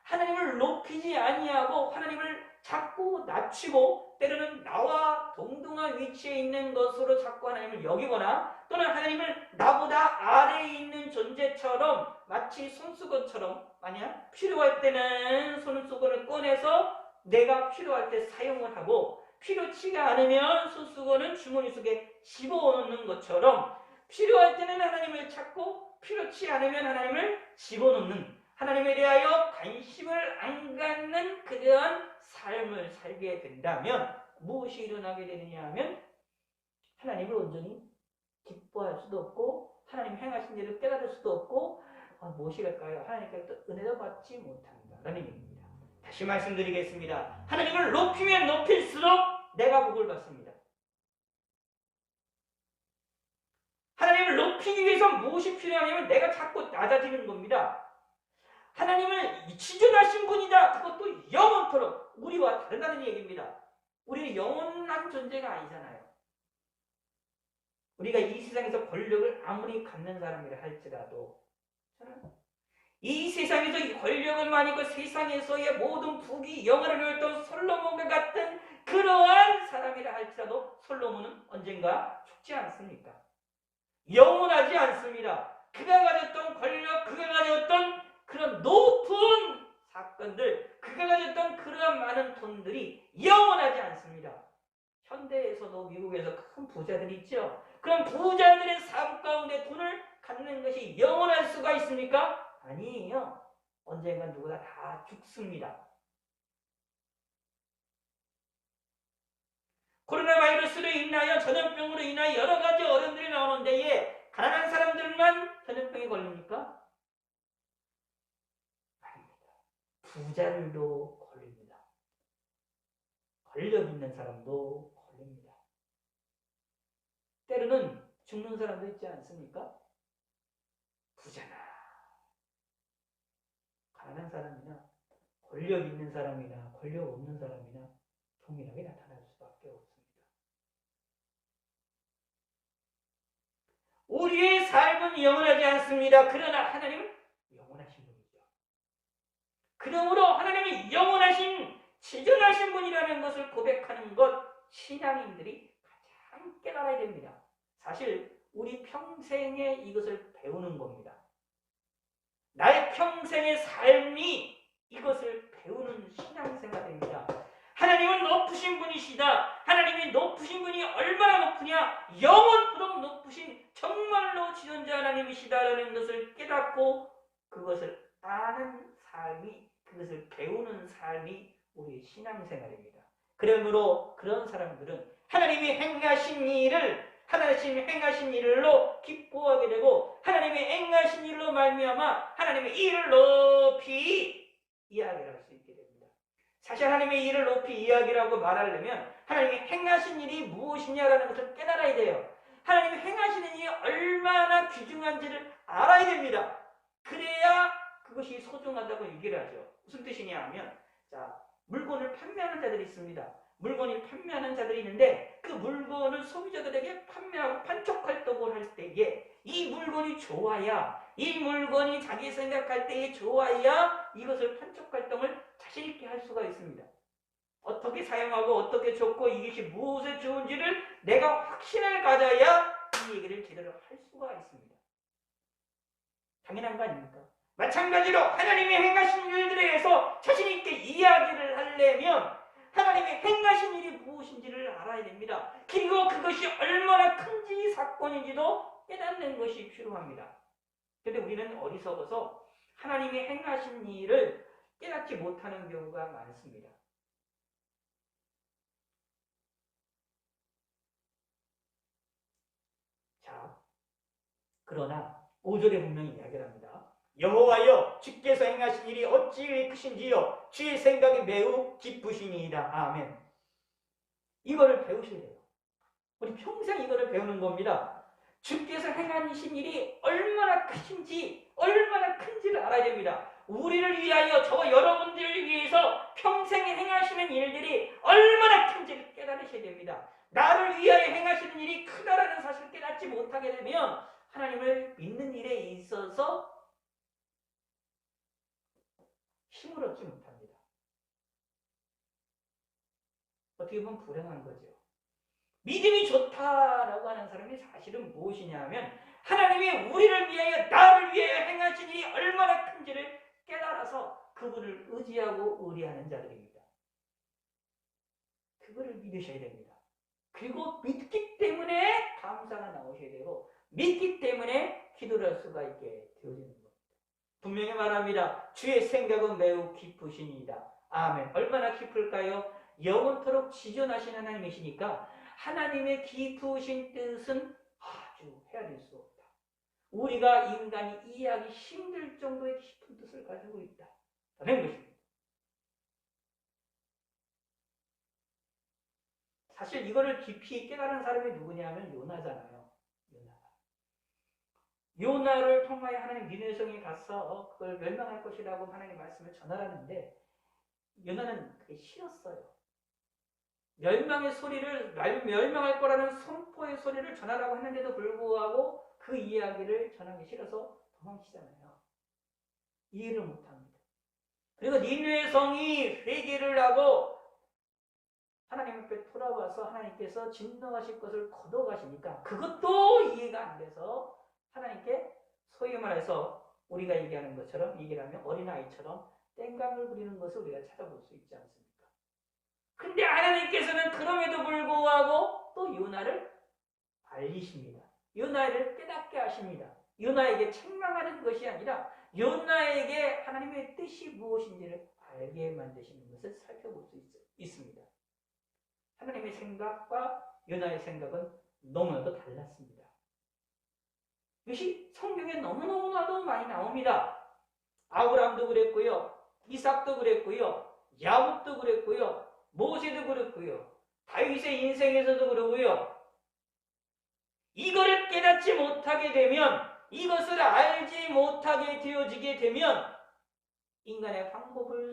하나님을 높이지 아니하고 하나님을 자꾸 낮추고 때로는 나와 동등한 위치에 있는 것으로 자꾸 하나님을 여기거나, 또는 하나님을 나보다 아래에 있는 존재처럼 마치 손수건처럼, 만약 필요할 때는 손수건을 꺼내서 내가 필요할 때 사용을 하고 필요치가 않으면 손수건은 주머니 속에 집어넣는 것처럼 필요할 때는 하나님을 찾고 필요치 않으면 하나님을 집어넣는, 하나님에 대하여 관심을 안 갖는 그러한 삶을 살게 된다면 무엇이 일어나게 되느냐 하면 하나님을 온전히 기뻐할 수도 없고 하나님 행하신 일을 깨달을 수도 없고 무엇이랄까요? 하나님께서 은혜도 받지 못한다라는 얘기입니다. 다시 말씀드리겠습니다. 하나님을 높이면 높일수록 내가 복을 받습니다. 하나님을 높이기 위해서 무엇이 필요하냐면 내가 자꾸 낮아지는 겁니다. 하나님을 지존하신 분이다. 그것도 영원토록 우리와 다르다는 얘기입니다. 우리는 영원한 존재가 아니잖아요. 우리가 이 세상에서 권력을 아무리 갖는 사람이라 할지라도, 이 세상에서 이 권력을 많이 그 세상에서의 모든 부귀 영화를 누렸던 솔로몬과 같은 그러한 사람이라 할지라도 솔로몬은 언젠가 죽지 않습니까? 영원하지 않습니다. 그가 가졌던 권력, 그가 가졌던 그런 높은 사건들, 그가 가졌던 그러한 많은 돈들이 영원하지 않습니다. 현대에서도 미국에서 큰 부자들이 있죠. 그럼 부자들의 삶 가운데 돈을 갖는 것이 영원할 수가 있습니까? 아니에요. 언젠간 누구나 다 죽습니다. 코로나 바이러스로 인하여 전염병으로 인하여 여러 가지 어려움들이 나오는 데에 가난한 사람들만 전염병에 걸립니까? 부자들도 걸립니다. 권력 있는 사람도 걸립니다. 때로는 죽는 사람도 있지 않습니까? 부자나 가난한 사람이나 권력 있는 사람이나 권력 없는 사람이나 동일하게 나타날 수밖에 없습니다. 우리의 삶은 영원하지 않습니다. 그러나 하나님은 영원하신 분이죠. 그러므로 하나님이 영원하신 지존하신 분이라는 것을 고백하는 것, 신앙인들이 가장 깨달아야 됩니다. 사실 우리 평생에 이것을 배우는 겁니다. 나의 평생의 삶이 이것을 배우는 신앙생활입니다. 하나님은 높으신 분이시다. 하나님이 높으신 분이 얼마나 높으냐? 영원토록 높으신 정말로 지존자 하나님이시다라는 것을 깨닫고 그것을 아는 삶이, 그것을 배우는 삶이 우리의 신앙생활입니다. 그러므로 그런 사람들은 하나님이 행하신 일로 기뻐하게 되고 하나님이 행하신 일로 말미암아 하나님의 일을 높이 이야기를 할 수 있게 됩니다. 사실 하나님의 일을 높이 이야기라고 말하려면 하나님이 행하신 일이 무엇이냐라는 것을 깨달아야 돼요. 하나님이 행하시는 일이 얼마나 귀중한지를 알아야 됩니다. 그래야 그것이 소중하다고 얘기를 하죠. 무슨 뜻이냐 하면, 자, 물건을 판매하는 자들이 있습니다. 물건을 판매하는 자들이 있는데 그 물건을 소비자들에게 판매하고 판촉 활동을 할 때에 이 물건이 좋아야, 이 물건이 자기 생각할 때에 좋아야 이것을 판촉 활동을 자신 있게 할 수가 있습니다. 어떻게 사용하고 어떻게 좋고 이것이 무엇에 좋은지를 내가 확신을 가져야 이 얘기를 제대로 할 수가 있습니다. 당연한 거 아닙니까? 마찬가지로 하나님이 행하신 일들에 대해서 자신 있게 이야기를 하려면 하나님이 행하신 일이 무엇인지를 알아야 됩니다. 그리고 그것이 얼마나 큰지 사건인지도 깨닫는 것이 필요합니다. 그런데 우리는 어리석어서 하나님이 행하신 일을 깨닫지 못하는 경우가 많습니다. 자, 그러나 5절에 분명히 이야기를 합니다. 여호와여, 주께서 행하신 일이 어찌 크신지요, 주의 생각이 매우 기쁘시니이다. 아멘. 이거를 배우셔야 돼요. 우리 평생 이거를 배우는 겁니다. 주께서 행하신 일이 얼마나 크신지, 얼마나 큰지를 알아야 됩니다. 우리를 위하여, 저와 여러분들을 위해서 평생에 행하시는 일들이 얼마나 큰지를 깨달으셔야 됩니다. 나를 위하여 행하시는 일이 크다라는 사실을 깨닫지 못하게 되면 하나님을 믿는 일에 있어서 힘을 얻지 못합니다. 어떻게 보면 불행한 거죠. 믿음이 좋다라고 하는 사람이 사실은 무엇이냐 하면 하나님이 우리를 위하여, 나를 위하여 행하신 일이 얼마나 큰지를 깨달아서 그분을 의지하고 의뢰하는 자들입니다. 그거를 믿으셔야 됩니다. 그리고 믿기 때문에 감사가 나오셔야 되고, 믿기 때문에 기도를 할 수가 있게 되어지는 겁니다. 분명히 말합니다. 주의 생각은 매우 깊으시니이다. 아멘. 얼마나 깊을까요? 영원토록 지존하신 하나님이시니까 하나님의 깊으신 뜻은 아주 헤아릴 수 없다. 우리가 인간이 이해하기 힘들 정도의 깊은 뜻을 가지고 있다. 라는 것입니다. 사실 이거를 깊이 깨달은 사람이 누구냐면 요나잖아요. 요나를 통하여 하나님 니느웨 성에 가서 그걸 멸망할 것이라고 하나님 말씀을 전하라는데 요나는 그게 싫었어요. 멸망의 소리를, 멸망할 거라는 선포의 소리를 전하라고 했는데도 불구하고 그 이야기를 전하기 싫어서 도망치잖아요. 이해를 못합니다. 그리고 니느웨 성이 회개를 하고 하나님 앞에 돌아와서 하나님께서 진노하실 것을 거둬가시니까 그것도 이해가 안 돼서 하나님께 소위 말해서 우리가 얘기하는 것처럼, 얘기를 하면 어린아이처럼 땡깡을 부리는 것을 우리가 찾아볼 수 있지 않습니까? 근데 하나님께서는 그럼에도 불구하고 또 요나를 알리십니다. 요나를 깨닫게 하십니다. 요나에게 책망하는 것이 아니라 요나에게 하나님의 뜻이 무엇인지를 알게 만드시는 것을 살펴볼 수 있습니다. 하나님의 생각과 요나의 생각은 너무나도 달랐습니다. 이것이 성경에 너무너무나도 많이 나옵니다. 아브라함도 그랬고요, 이삭도 그랬고요, 야곱도 그랬고요, 모세도 그랬고요, 다윗의 인생에서도 그러고요. 이거를 깨닫지 못하게 되면, 이것을 알지 못하게 되어지게 되면 인간의 방법을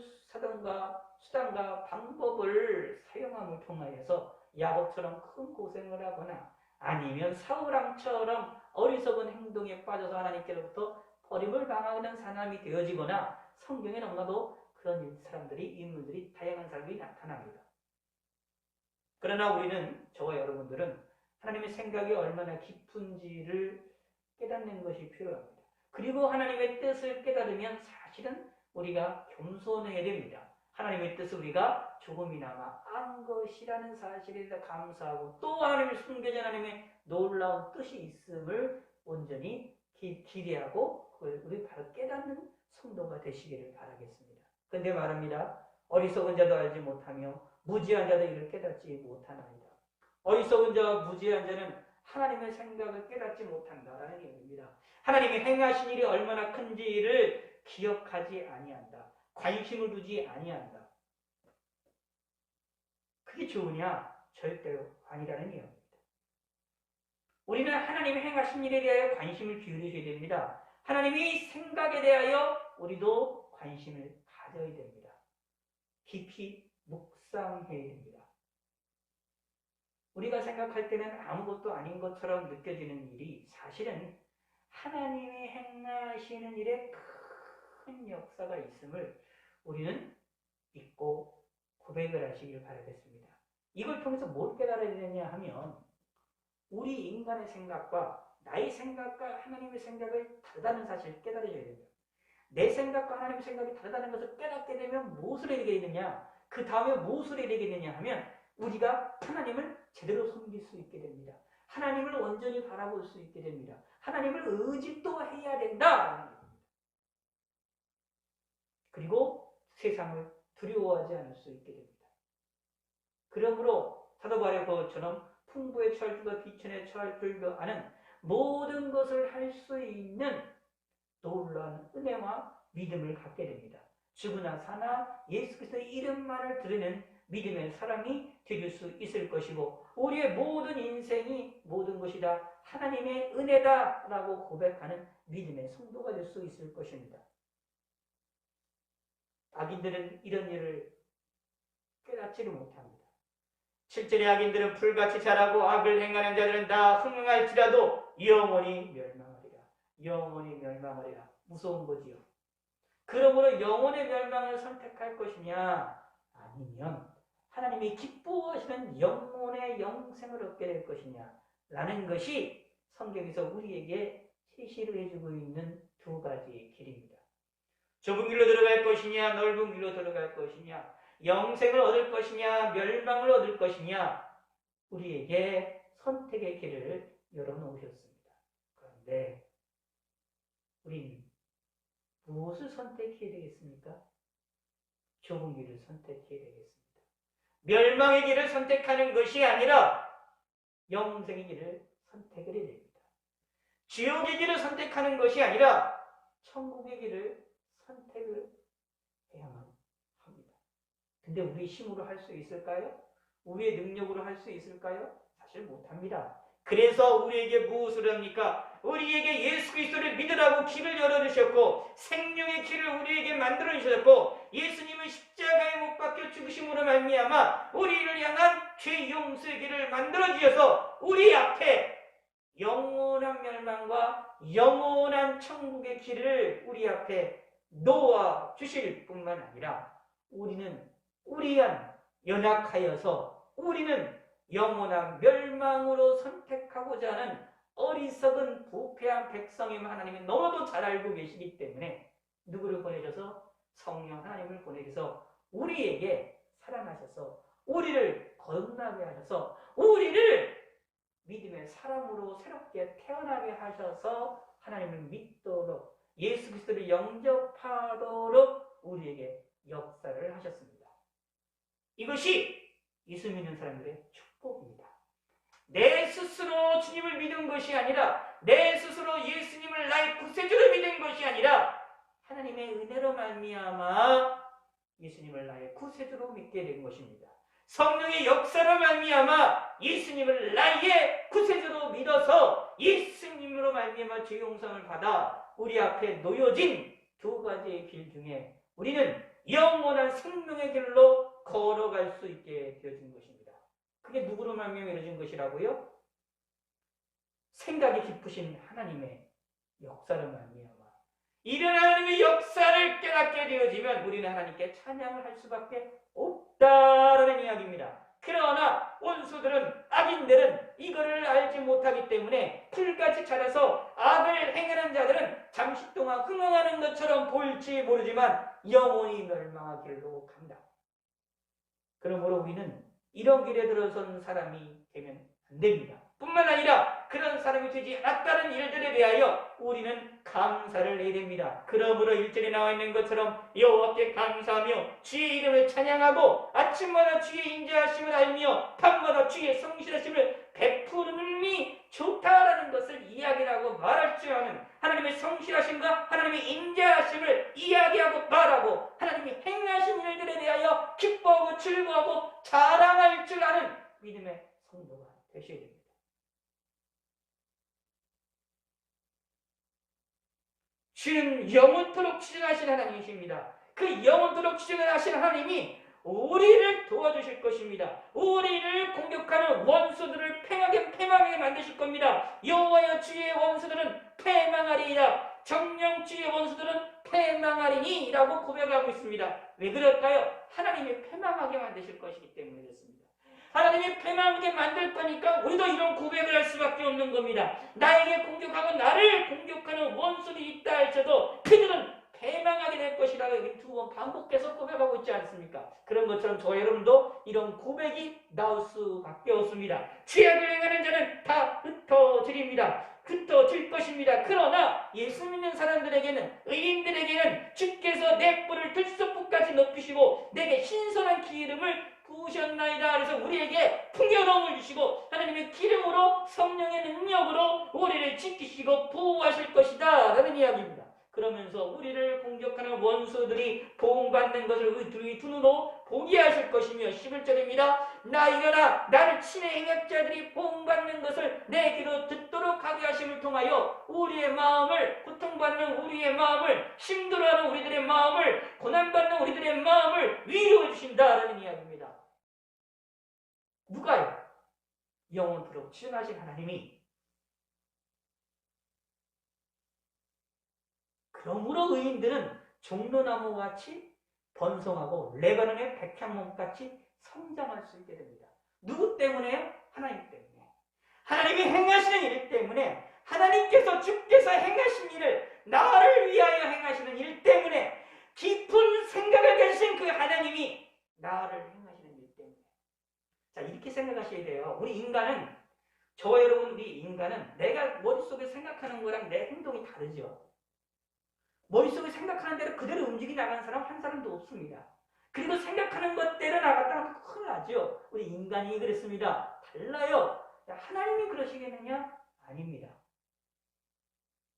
수단과 방법을 사용함을 통하여서 야곱처럼 큰 고생을 하거나 아니면 사울왕처럼 어리석은 행동에 빠져서 하나님께로부터 버림을 당하는 사람이 되어지거나 성경에 너무나도 그런 사람들이, 인물들이, 다양한 사람들이 나타납니다. 그러나 우리는, 저와 여러분들은 하나님의 생각이 얼마나 깊은지를 깨닫는 것이 필요합니다. 그리고 하나님의 뜻을 깨달으면 사실은 우리가 겸손해야 됩니다. 하나님의 뜻을 우리가 조금이나마 안 것이라는 사실에 대해 감사하고 또 하나님의 숨겨진 하나님의 놀라운 뜻이 있음을 온전히 기대하고 그걸 우리 바로 깨닫는 성도가 되시기를 바라겠습니다. 근데 말합니다. 어리석은 자도 알지 못하며 무지한 자도 이를 깨닫지 못하나이다. 어리석은 자와 무지한 자는 하나님의 생각을 깨닫지 못한다라는 얘기입니다. 하나님이 행하신 일이 얼마나 큰지를 기억하지 아니한다. 관심을 두지 아니한다. 그게 좋으냐? 절대로 아니라는 얘기입니다. 우리는 하나님의 행하신 일에 대하여 관심을 기울여야 됩니다. 하나님의 생각에 대하여 우리도 관심을 가져야 됩니다. 깊이 묵상해야 됩니다. 우리가 생각할 때는 아무것도 아닌 것처럼 느껴지는 일이 사실은 하나님이 행하시는 일에 큰 역사가 있음을 우리는 믿고 고백을 하시길 바라겠습니다. 이걸 통해서 뭘 깨달아야 되느냐 하면 우리 인간의 생각과 나의 생각과 하나님의 생각을 다르다는 사실을 깨달아야 됩니다. 내 생각과 하나님의 생각이 다르다는 것을 깨닫게 되면 무엇을 해야 되느냐, 그 다음에 무엇을 해야 되느냐 하면 우리가 하나님을 제대로 섬길 수 있게 됩니다. 하나님을 온전히 바라볼 수 있게 됩니다. 하나님을 의지도 해야 된다. 그리고 세상을 두려워하지 않을 수 있게 됩니다. 그러므로 사도 바울의 것처럼 풍부에 처할 줄과 비천에 처할 줄도 아는 모든 것을 할 수 있는 놀라운 은혜와 믿음을 갖게 됩니다. 죽으나 사나 예수 그리스도의 이름만을 들으는 믿음의 사람이 되줄 수 있을 것이고 우리의 모든 인생이 모든 것이 다 하나님의 은혜다라고 고백하는 믿음의 성도가 될 수 있을 것입니다. 악인들은 이런 일을 깨닫지를 못합니다. 7절의 악인들은 풀같이 자라고 악을 행하는 자들은 다 흥흥할지라도 영원히 멸망하리라. 영원히 멸망하리라. 무서운 거지요. 그러므로 영혼의 멸망을 선택할 것이냐 아니면 하나님이 기뻐하시는 영혼의 영생을 얻게 될 것이냐 라는 것이 성경에서 우리에게 제시를 해주고 있는 두 가지의 길입니다. 좁은 길로 들어갈 것이냐 넓은 길로 들어갈 것이냐 영생을 얻을 것이냐 멸망을 얻을 것이냐 우리에게 선택의 길을 열어놓으셨습니다. 그런데 우리는 무엇을 선택해야 되겠습니까? 좁은 길을 선택해야 되겠습니다. 멸망의 길을 선택하는 것이 아니라 영생의 길을 선택을 해야 됩니다. 지옥의 길을 선택하는 것이 아니라 천국의 길을 선택을 해야만 합니다. 근데 우리 힘으로 할 수 있을까요? 우리의 능력으로 할 수 있을까요? 사실 못합니다. 그래서 우리에게 무엇을 합니까? 우리에게 예수 그리스도를 믿으라고 길을 열어주셨고 생명의 길을 우리에게 만들어 주셨고 예수님은 십자가에 못 박혀 죽으심으로 말미암아 우리를 향한 죄 용서의 길을 만들어 주셔서 우리 앞에 영원한 멸망과 영원한 천국의 길을 우리 앞에 놓아 주실 뿐만 아니라 우리는 우리한 연약하여서 우리는 영원한 멸망으로 선택하고자 하는 어리석은 부패한 백성임 하나님이 너무도 잘 알고 계시기 때문에 누구를 보내셔서 성령 하나님을 보내셔서 우리에게 사랑하셔서 우리를 거듭나게 하셔서 우리를 믿음의 사람으로 새롭게 태어나게 하셔서 하나님을 믿도록 예수 그리스도를 영접하도록 우리에게 역사를 하셨습니다. 이것이 예수 믿는 사람들의 축복입니다. 내 스스로 주님을 믿은 것이 아니라 내 스스로 예수님을 나의 구세주로 믿은 것이 아니라 하나님의 은혜로 말미암아 예수님을 나의 구세주로 믿게 된 것입니다. 성령의 역사로 말미암아 예수님을 나의 구세주로 믿어서 예수님으로 말미암아 죄 용서를 받아 우리 앞에 놓여진 두 가지의 길 중에 우리는 영원한 생명의 길로 걸어갈 수 있게 되어진 것입니다. 그게 누구로 말미암아 이루어진 것이라고요? 생각이 깊으신 하나님의 역사를 말미암아 이런 하나님의 역사를 깨닫게 되어지면 우리는 하나님께 찬양을 할 수밖에 없다라는 이야기입니다. 그러나 원수들은, 악인들은 이거를 알지 못하기 때문에 풀같이 자라서 악을 행하는 자들은 잠시 동안 흥흥하는 것처럼 보일지 모르지만 영원히 멸망할 길로 간다. 그러므로 우리는 이런 길에 들어선 사람이 되면 안 됩니다. 뿐만 아니라 그런 사람이 되지 않았다는 일들에 대하여 우리는 감사를 해야 됩니다. 그러므로 1절에 나와 있는 것처럼 여호와께 감사하며 주의 이름을 찬양하고 아침마다 주의 인자하심을 알며 밤마다 주의 성실하심을 베푸는이 좋다라는 것을 이야기하고 말할 줄 아는 하나님의 성실하심과 하나님의 인자하심을 이야기하고 말하고 하나님이 행하신 일들에 대하여 기뻐하고 즐거워하고 자랑할 줄 아는 믿음의 성도가 되셔야 됩니다. 주는 영원토록 치증하신 하나님이십니다. 그 영원토록 치증하신 하나님이 우리를 도와주실 것입니다. 우리를 공격하는 원수들을 패망하게 만드실 겁니다. 여호와여 주의 원수들은 패망하리이다. 정령 주의 원수들은 패망하리니 라고 고백하고 있습니다. 왜 그럴까요? 하나님이 패망하게 만드실 것이기 때문에 그렇습니다. 하나님이 패망하게 만들 거니까 우리도 이런 고백을 할 수밖에 없는 겁니다. 나에게 공격하고 나를 공격하는 원수들이 있다 할지라도 그들은 패망하게 될 것이라고 여기 2번 반복해서 고백하고 있지 않습니까? 그런 것처럼 저 여러분도 이런 고백이 나올 수밖에 없습니다. 죄악을 행하는 자는 다 흩어지립니다. 흩어질 것입니다. 그러나 예수 믿는 사람들에게는, 의인들에게는 주께서 내 뿔을 들소뿔까지 높이시고 내게 신선한 기름을 부으셨나이다. 그래서 우리에게 풍요로움을 주시고 하나님의 기름으로, 성령의 능력으로 우리를 지키시고 보호하실 것이다 라는 이야기입니다. 그러면서 우리를 공격하는 원수들이 보응받는 것을 우리 두 눈으로 보게 하실 것이며 11절입니다. 일어나 나를 친히 행악자들이 보응받는 것을 내 귀로 듣도록 하게 하심을 통하여 우리의 마음을, 고통받는 우리의 마음을, 힘들어하는 우리들의 마음을, 고난받는 우리들의 마음을 위로해 주신다라는 이야기입니다. 누가요? 영원토록 치증하신 하나님이. 그러므로 의인들은 종로나무같이 번성하고 레바논의 백향목같이 성장할 수 있게 됩니다. 누구 때문에요? 하나님 때문에. 하나님이 행하시는 일 때문에, 하나님께서 주께서 행하신 일을 나를 위하여 행하시는 일 때문에, 깊은 생각을 가지신 그 하나님이 나를 행하시는 일 때문에. 자, 이렇게 생각하셔야 돼요. 우리 인간은, 저와 여러분, 우리 인간은 내가 머릿속에 생각하는 거랑 내 행동이 다르죠. 머릿속에 생각하는 대로 그대로 움직이 나가는 사람 한 사람도 없습니다. 그리고 생각하는 것대로 나갔다가 큰일 나죠. 우리 인간이 그랬습니다. 달라요. 하나님이 그러시겠느냐? 아닙니다.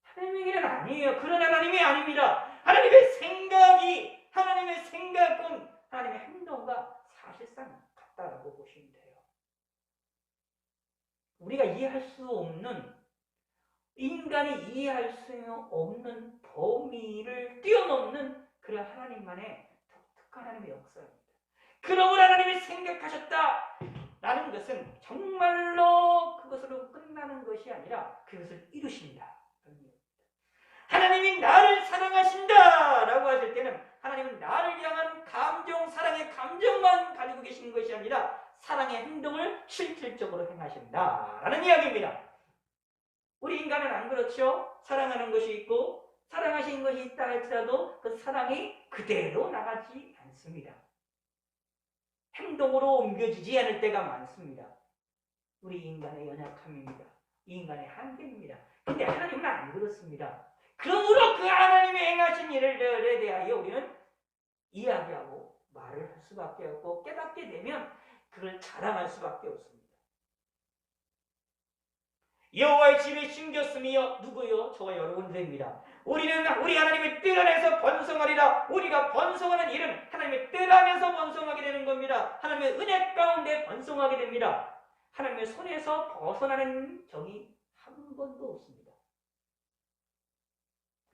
하나님에게는 아니에요. 그런 하나님이 아닙니다. 하나님의 생각이, 하나님의 생각은 하나님의 행동과 사실상 같다라고 보시면 돼요. 우리가 이해할 수 없는, 인간이 이해할 수 없는 범위를 뛰어넘는 그런 하나님만의 독특한 하나님의 역사입니다. 그러므로 하나님이 생각하셨다라는 것은 정말로 그것으로 끝나는 것이 아니라 그것을 이루십니다. 하나님이 나를 사랑하신다라고 하실 때는 하나님은 나를 향한 감정, 사랑의 감정만 가지고 계시는 것이 아니라 사랑의 행동을 실질적으로 행하신다라는 이야기입니다. 우리 인간은 안 그렇죠? 사랑하는 것이 있고 사랑하시는 것이 있다 할지라도 그 사랑이 그대로 나가지 않습니다. 행동으로 옮겨지지 않을 때가 많습니다. 우리 인간의 연약함입니다. 이 인간의 한계입니다. 근데 하나님은 안 그렇습니다. 그러므로 그 하나님의 행하신 일들에 대하여 우리는 이야기하고 말을 할 수밖에 없고 깨닫게 되면 그걸 자랑할 수밖에 없습니다. 여호와의 집에 심겼으며 누구요? 저와 여러분들입니다. 우리는 우리 하나님의 뜰 안에서 번성하리라. 우리가 번성하는 일은 하나님의 뜰 안에서 번성하게 되는 겁니다. 하나님의 은혜 가운데 번성하게 됩니다. 하나님의 손에서 벗어나는 적이 한 번도 없습니다.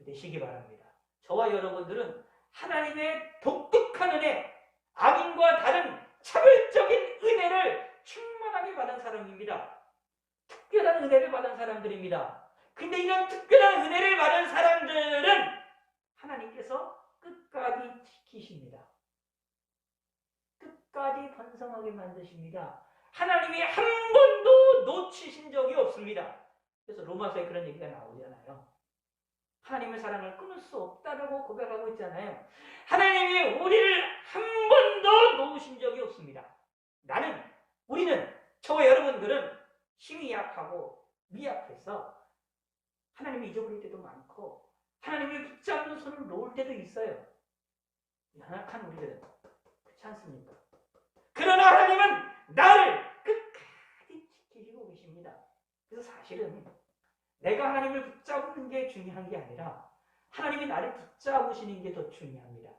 되시기 바랍니다. 저와 여러분들은 하나님의 독특한 은혜, 악인과 다른 차별적인 은혜를 충만하게 받은 사람입니다. 특별한 은혜를 받은 사람들입니다. 근데 이런 특별한 은혜를 받은 사람들은 하나님께서 끝까지 지키십니다. 끝까지 번성하게 만드십니다. 하나님이 한 번도 놓치신 적이 없습니다. 그래서 로마서에 그런 얘기가 나오잖아요. 하나님의 사랑을 끊을 수 없다라고 고백하고 있잖아요. 하나님이 우리를 한 번도 놓으신 적이 없습니다. 우리는, 저와 여러분들은 힘이 약하고 미약해서 하나님을 잊어버릴 때도 많고 하나님을 붙잡는 손을 놓을 때도 있어요. 연약한 우리들은 그렇지 않습니까? 그러나 하나님은 나를 끝까지 지키시고 계십니다. 그래서 사실은 내가 하나님을 붙잡는 게 중요한 게 아니라 하나님이 나를 붙잡으시는 게 더 중요합니다.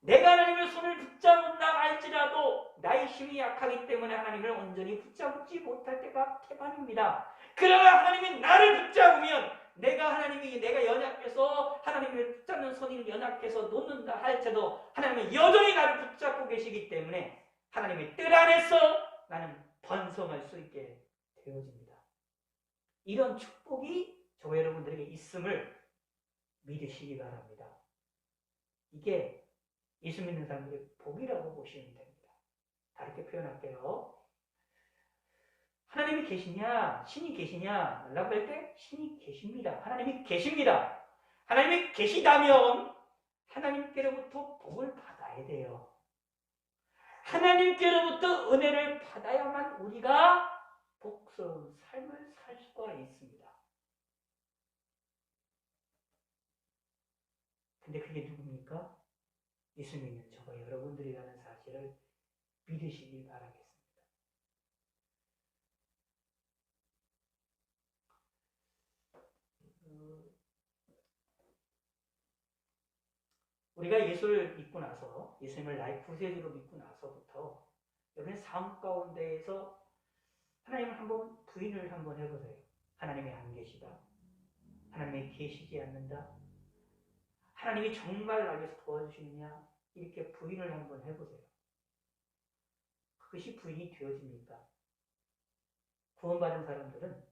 내가 하나님의 손을 붙잡는다 할지라도 나의 힘이 약하기 때문에 하나님을 온전히 붙잡지 못할 때가 태반입니다. 그러나 하나님이 나를 붙잡으면 내가 연약해서 하나님을 붙잡는 손이 연약해서 놓는다 할지라도 하나님은 여전히 나를 붙잡고 계시기 때문에 하나님의 뜰 안에서 나는 번성할 수 있게 되어집니다. 이런 축복이 저와 여러분들에게 있음을 믿으시기 바랍니다. 이게 예수 믿는 사람들의 복이라고 보시면 됩니다. 다르게 표현할게요. 하나님이 계시냐, 신이 계시냐 라고 할 때 신이 계십니다. 하나님이 계십니다. 하나님이 계시다면 하나님께로부터 복을 받아야 돼요. 하나님께로부터 은혜를 받아야만 우리가 복스러운 삶을 살 수가 있습니다. 근데 그게 누굽니까? 예수 믿는 저와 여러분들이라는 사실을 믿으시길 바라겠습니다. 우리가 예수를 믿고 나서, 예수님을 나의 구세주로 믿고 나서부터 여러분의 삶 가운데에서 하나님을 한번 부인을 한번 해보세요. 하나님이 안 계시다. 하나님이 계시지 않는다. 하나님이 정말 나를 위해서 도와주시느냐? 이렇게 부인을 한번 해보세요. 그것이 부인이 되어집니까? 구원받은 사람들은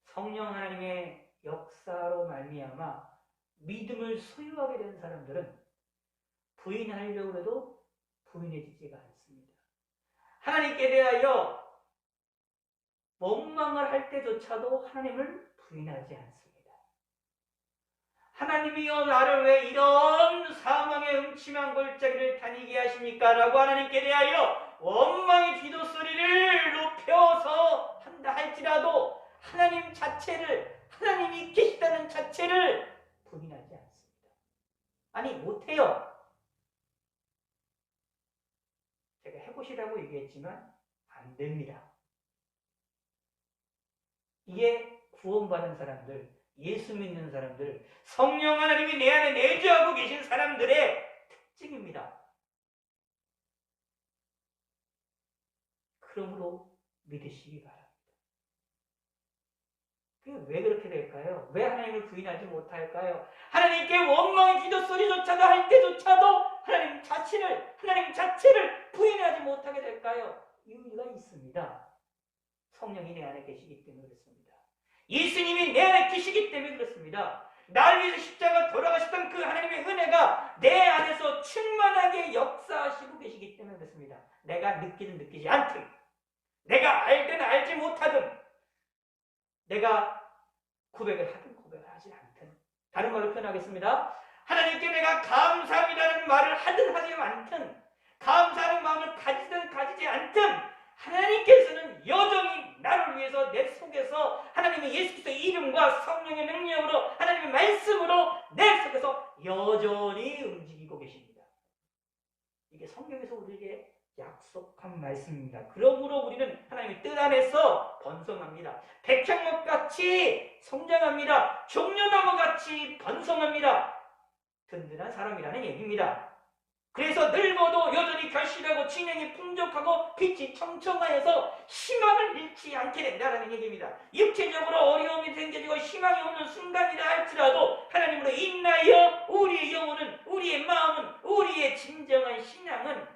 성령 하나님의 역사로 말미암아 믿음을 소유하게 된 사람들은 부인하려고 해도 부인해지지가 않습니다. 하나님께 대하여 원망을 할 때조차도 하나님을 부인하지 않습니다. 하나님이여 나를 왜 이런 사망의 음침한 골짜기를 다니게 하십니까? 라고 하나님께 대하여 원망의 기도 소리를 높여서 한다 할지라도 하나님 자체를, 하나님이 계시다는 자체를 부인하지 않습니다. 아니 못해요. 제가 해보시라고 얘기했지만 안 됩니다. 이게 구원받은 사람들, 예수 믿는 사람들, 성령 하나님이 내 안에 내주하고 계신 사람들의 특징입니다. 그러므로 믿으시기 바랍니다. 왜 그렇게 될까요? 왜 하나님을 부인하지 못할까요? 하나님께 원망의 기도 소리조차도 할 때조차도 하나님 자체를 부인하지 못하게 될까요? 이유가 있습니다. 성령이 내 안에 계시기 때문에 그렇습니다. 예수님이 내 안에 계시기 때문에 그렇습니다. 나를 위해서 십자가 돌아가셨던 그 하나님의 은혜가 내 안에서 충만하게 역사하시고 계시기 때문에 그렇습니다. 내가 느끼든 느끼지 않든, 내가 알든 알지 못하든, 내가 고백을 하든 고백을 하지 않든, 다른 말로 표현하겠습니다. 하나님께 내가 감사합니다라는 말을 하든 하지 않든, 감사하는 마음을 가지든 가지지 않든, 하나님께서는 여전히 나를 위해서 내 속에서 하나님의 예수 그리스도의 이름과 성령의 능력으로 하나님의 말씀으로 내 속에서 여전히 움직이고 계십니다. 이게 성경에서 우리에게 약속한 말씀입니다. 그러므로 우리는 하나님의 뜻 안에서 번성합니다. 백향목같이 성장합니다. 종려나무같이 번성합니다. 든든한 사람이라는 얘기입니다. 그래서 늙어도 여전히 결실하고 진행이 풍족하고 빛이 청청하여서 희망을 잃지 않게 된다는 얘기입니다. 육체적으로 어려움이 생겨지고 희망이 없는 순간이라 할지라도 하나님으로 인하여 우리의 영혼은, 우리의 마음은, 우리의 진정한 신앙은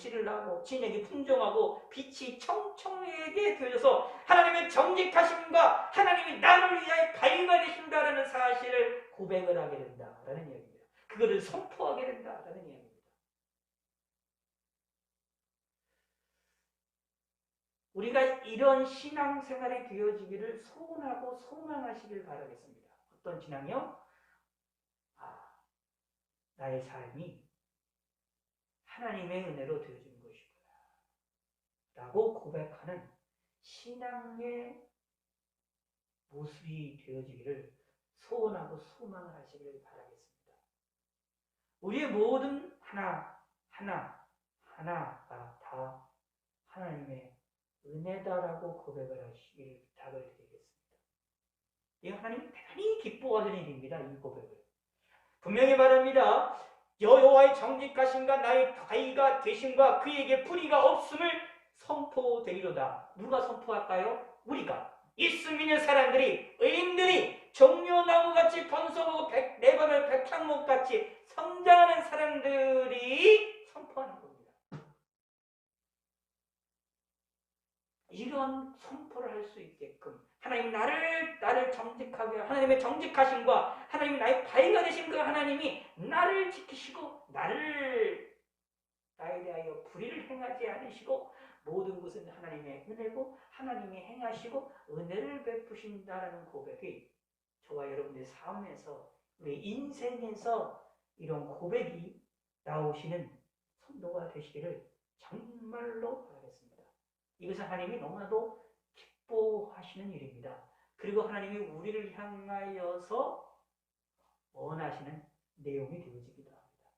씨를 나고 진액이 풍성하고 빛이 청청하게 되어져서 하나님의 정직하심과 하나님이 나를 위하여 바위가 되신다라는 사실을 고백을 하게 된다라는 이야기입니다. 그거를 선포하게 된다라는 이야기입니다. 우리가 이런 신앙생활이 되어지기를 소원하고 소망하시길 바라겠습니다. 어떤 신앙이요? 나의 삶이 하나님의 은혜로 되어진 것이구나 라고 고백하는 신앙의 모습이 되어지기를 소원하고 소망을 하시길 바라겠습니다. 우리의 모든 하나가 다 하나님의 은혜다라고 고백을 하시길 부탁을 드리겠습니다. 이 하나님이 대단히 기뻐하시는 일입니다. 이 고백을. 분명히 말합니다. 여호와의 정직하심과 나의 바위가 되심과 그에게 불의가 없음을 선포되리로다. 누가 선포할까요? 우리가. 예수 믿는 사람들이, 의인들이 종려나무같이 번성하고 레바논 백향목같이 성장하는 사람들이 선포하는 겁니다. 이런 선포를 할 수 있게끔 하나님 나를 정직하게, 하나님의 정직하심과 하나님이 나의 바위가 되신 그 하나님이 나를 지키시고 나에 대하여 불의를 행하지 않으시고 모든 것은 하나님의 은혜고 하나님이 행하시고 은혜를 베푸신다라는 고백이 저와 여러분의 삶에서, 우리 인생에서 이런 고백이 나오시는 성도가 되시기를 정말로 바라겠습니다. 이것은 하나님이 너무나도 기뻐하시는 일입니다. 그리고 하나님이 우리를 향하여서 원하시는 내용이 되어지기도 합니다.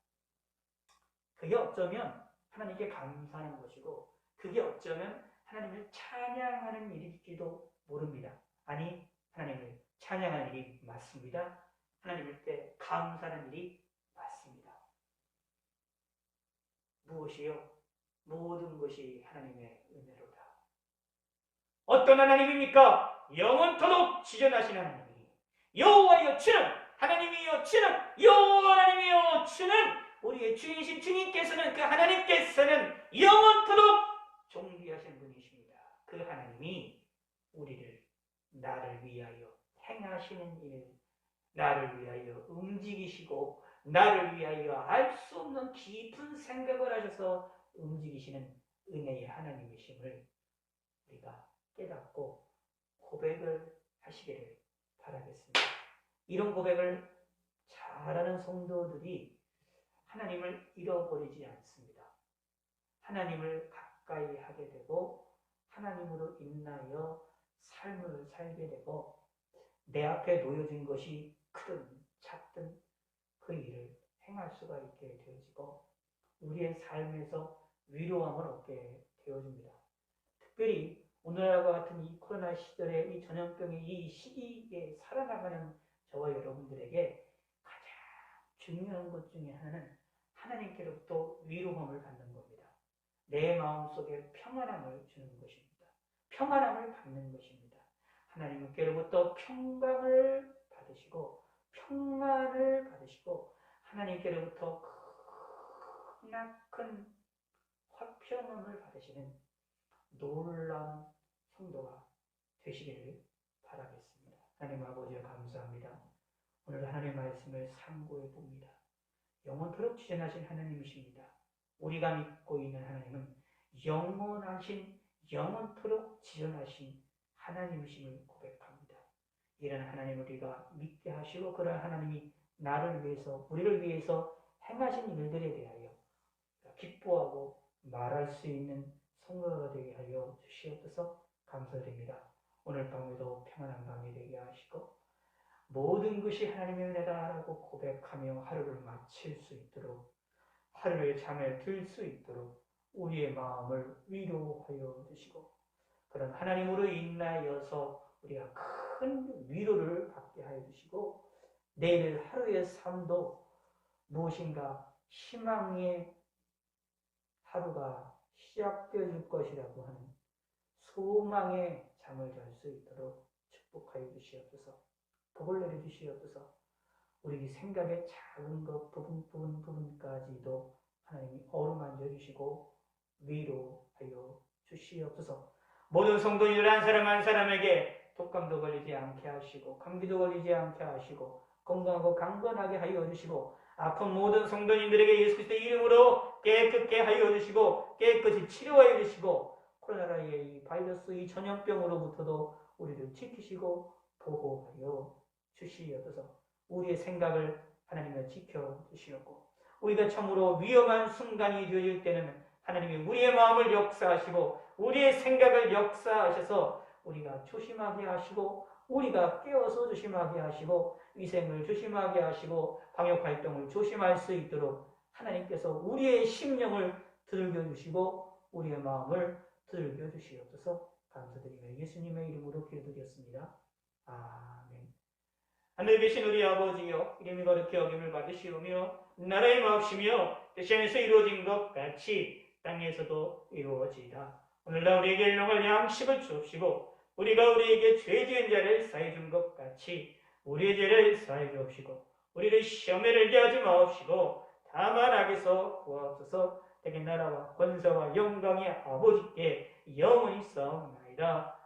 그게 어쩌면 하나님께 감사하는 것이고 그게 어쩌면 하나님을 찬양하는 일일지도 모릅니다. 아니, 하나님을 찬양하는 일이 맞습니다. 하나님을 때 감사하는 일이 맞습니다. 무엇이요? 모든 것이 하나님의 은혜로다. 어떤 하나님입니까? 영원토록 지존하신 하나님. 여호와여 주는, 하나님이여 주는, 여호와 하나님이여 주는, 우리의 주이신 주님께서는, 그 하나님께서는 영원토록 존귀하신 분이십니다. 그 하나님이 나를 위하여 행하시는 일, 나를 위하여 움직이시고 나를 위하여 알 수 없는 깊은 생각을 하셔서 움직이시는 은혜의 하나님이심을 우리가 깨닫고 고백을 하시기를 바라겠습니다. 이런 고백을 잘하는 성도들이 하나님을 잃어버리지 않습니다. 하나님을 가까이 하게 되고 하나님으로 인하여 삶을 살게 되고 내 앞에 놓여진 것이 크든 작든 그 일을 행할 수가 있게 되어지고 우리의 삶에서 위로함을 얻게 되어집니다. 특별히 오늘날과 같은 이 코로나 시절에 이 전염병의 이 시기에 살아나가는 저와 여러분들에게 가장 중요한 것 중에 하나는 하나님께로부터 위로함을 받는 겁니다. 내 마음속에 평안함을 주는 것입니다. 평안함을 받는 것입니다. 하나님께로부터 평강을 받으시고 평안을 받으시고 하나님께로부터 크나큰 화평함을 받으시는 놀라운 성도가 되시기를 바라겠습니다. 하나님 아버지여 감사합니다. 오늘 하나님의 말씀을 상고해 봅니다. 영원토록 지존하신 하나님이십니다. 우리가 믿고 있는 하나님은 영원토록 지존하신 하나님이심을 고백합니다. 이런 하나님을 우리가 믿게 하시고 그런 하나님이 나를 위해서, 우리를 위해서 행하신 일들에 대하여 기뻐하고 말할 수 있는 성도가 되게 하여 주시옵소서. 감사드립니다. 오늘 밤에도 평안한 밤이 되게 하시고 모든 것이 하나님의 은혜다라고 고백하며 하루를 마칠 수 있도록, 하루의 잠에 들 수 있도록 우리의 마음을 위로하여 주시고 그런 하나님으로 인하여서 우리가 큰 위로를 받게 하여 주시고 내일 하루의 삶도 무엇인가 희망의 하루가 시작되어질 것이라고 하는 소망의 잠을 잘 수 있도록 축복하여 주시옵소서. 복을 내려주시옵소서. 우리 생각의 작은 것 부분까지도 하나님이 어루만져 주시고 위로하여 주시옵소서. 모든 성도님들 한 사람 한 사람에게 독감도 걸리지 않게 하시고 감기도 걸리지 않게 하시고 건강하고 강건하게 하여 주시고 아픈 모든 성도님들에게 예수 그리스도의 이름으로 깨끗게 하여 주시고 깨끗이 치료하여 주시고 코로나의 이 바이러스 이 전염병으로부터도 우리를 지키시고 보호하여 주시옵소서. 우리의 생각을 하나님을 지켜주시옵고 우리가 참으로 위험한 순간이 되어질 때는 하나님이 우리의 마음을 역사하시고 우리의 생각을 역사하셔서 우리가 조심하게 하시고 우리가 깨어서 조심하게 하시고 위생을 조심하게 하시고 방역활동을 조심할 수 있도록 하나님께서 우리의 심령을 두들겨 주시고 우리의 마음을 두들겨 주시옵소서. 감사드리며 예수님의 이름으로 기도드렸습니다. 아멘. 하늘에 계신 우리 아버지여 이름이 거룩히 여김을 받으시오며 나라의 마옵시며 뜻이 하늘에서 이루어진 것 같이 땅에서도 이루어지이다. 오늘날 우리에게 일용할 양식을 주옵시고 우리가 우리에게 죄 지은 자를 사해 준 것 같이 우리의 죄를 사해 주옵시고 우리를 시험에 들게 하지 마옵시고 다만 악에서 구하옵소서. 대개 나라와 권세와 영광의 아버지께 영원히 싸움나이다.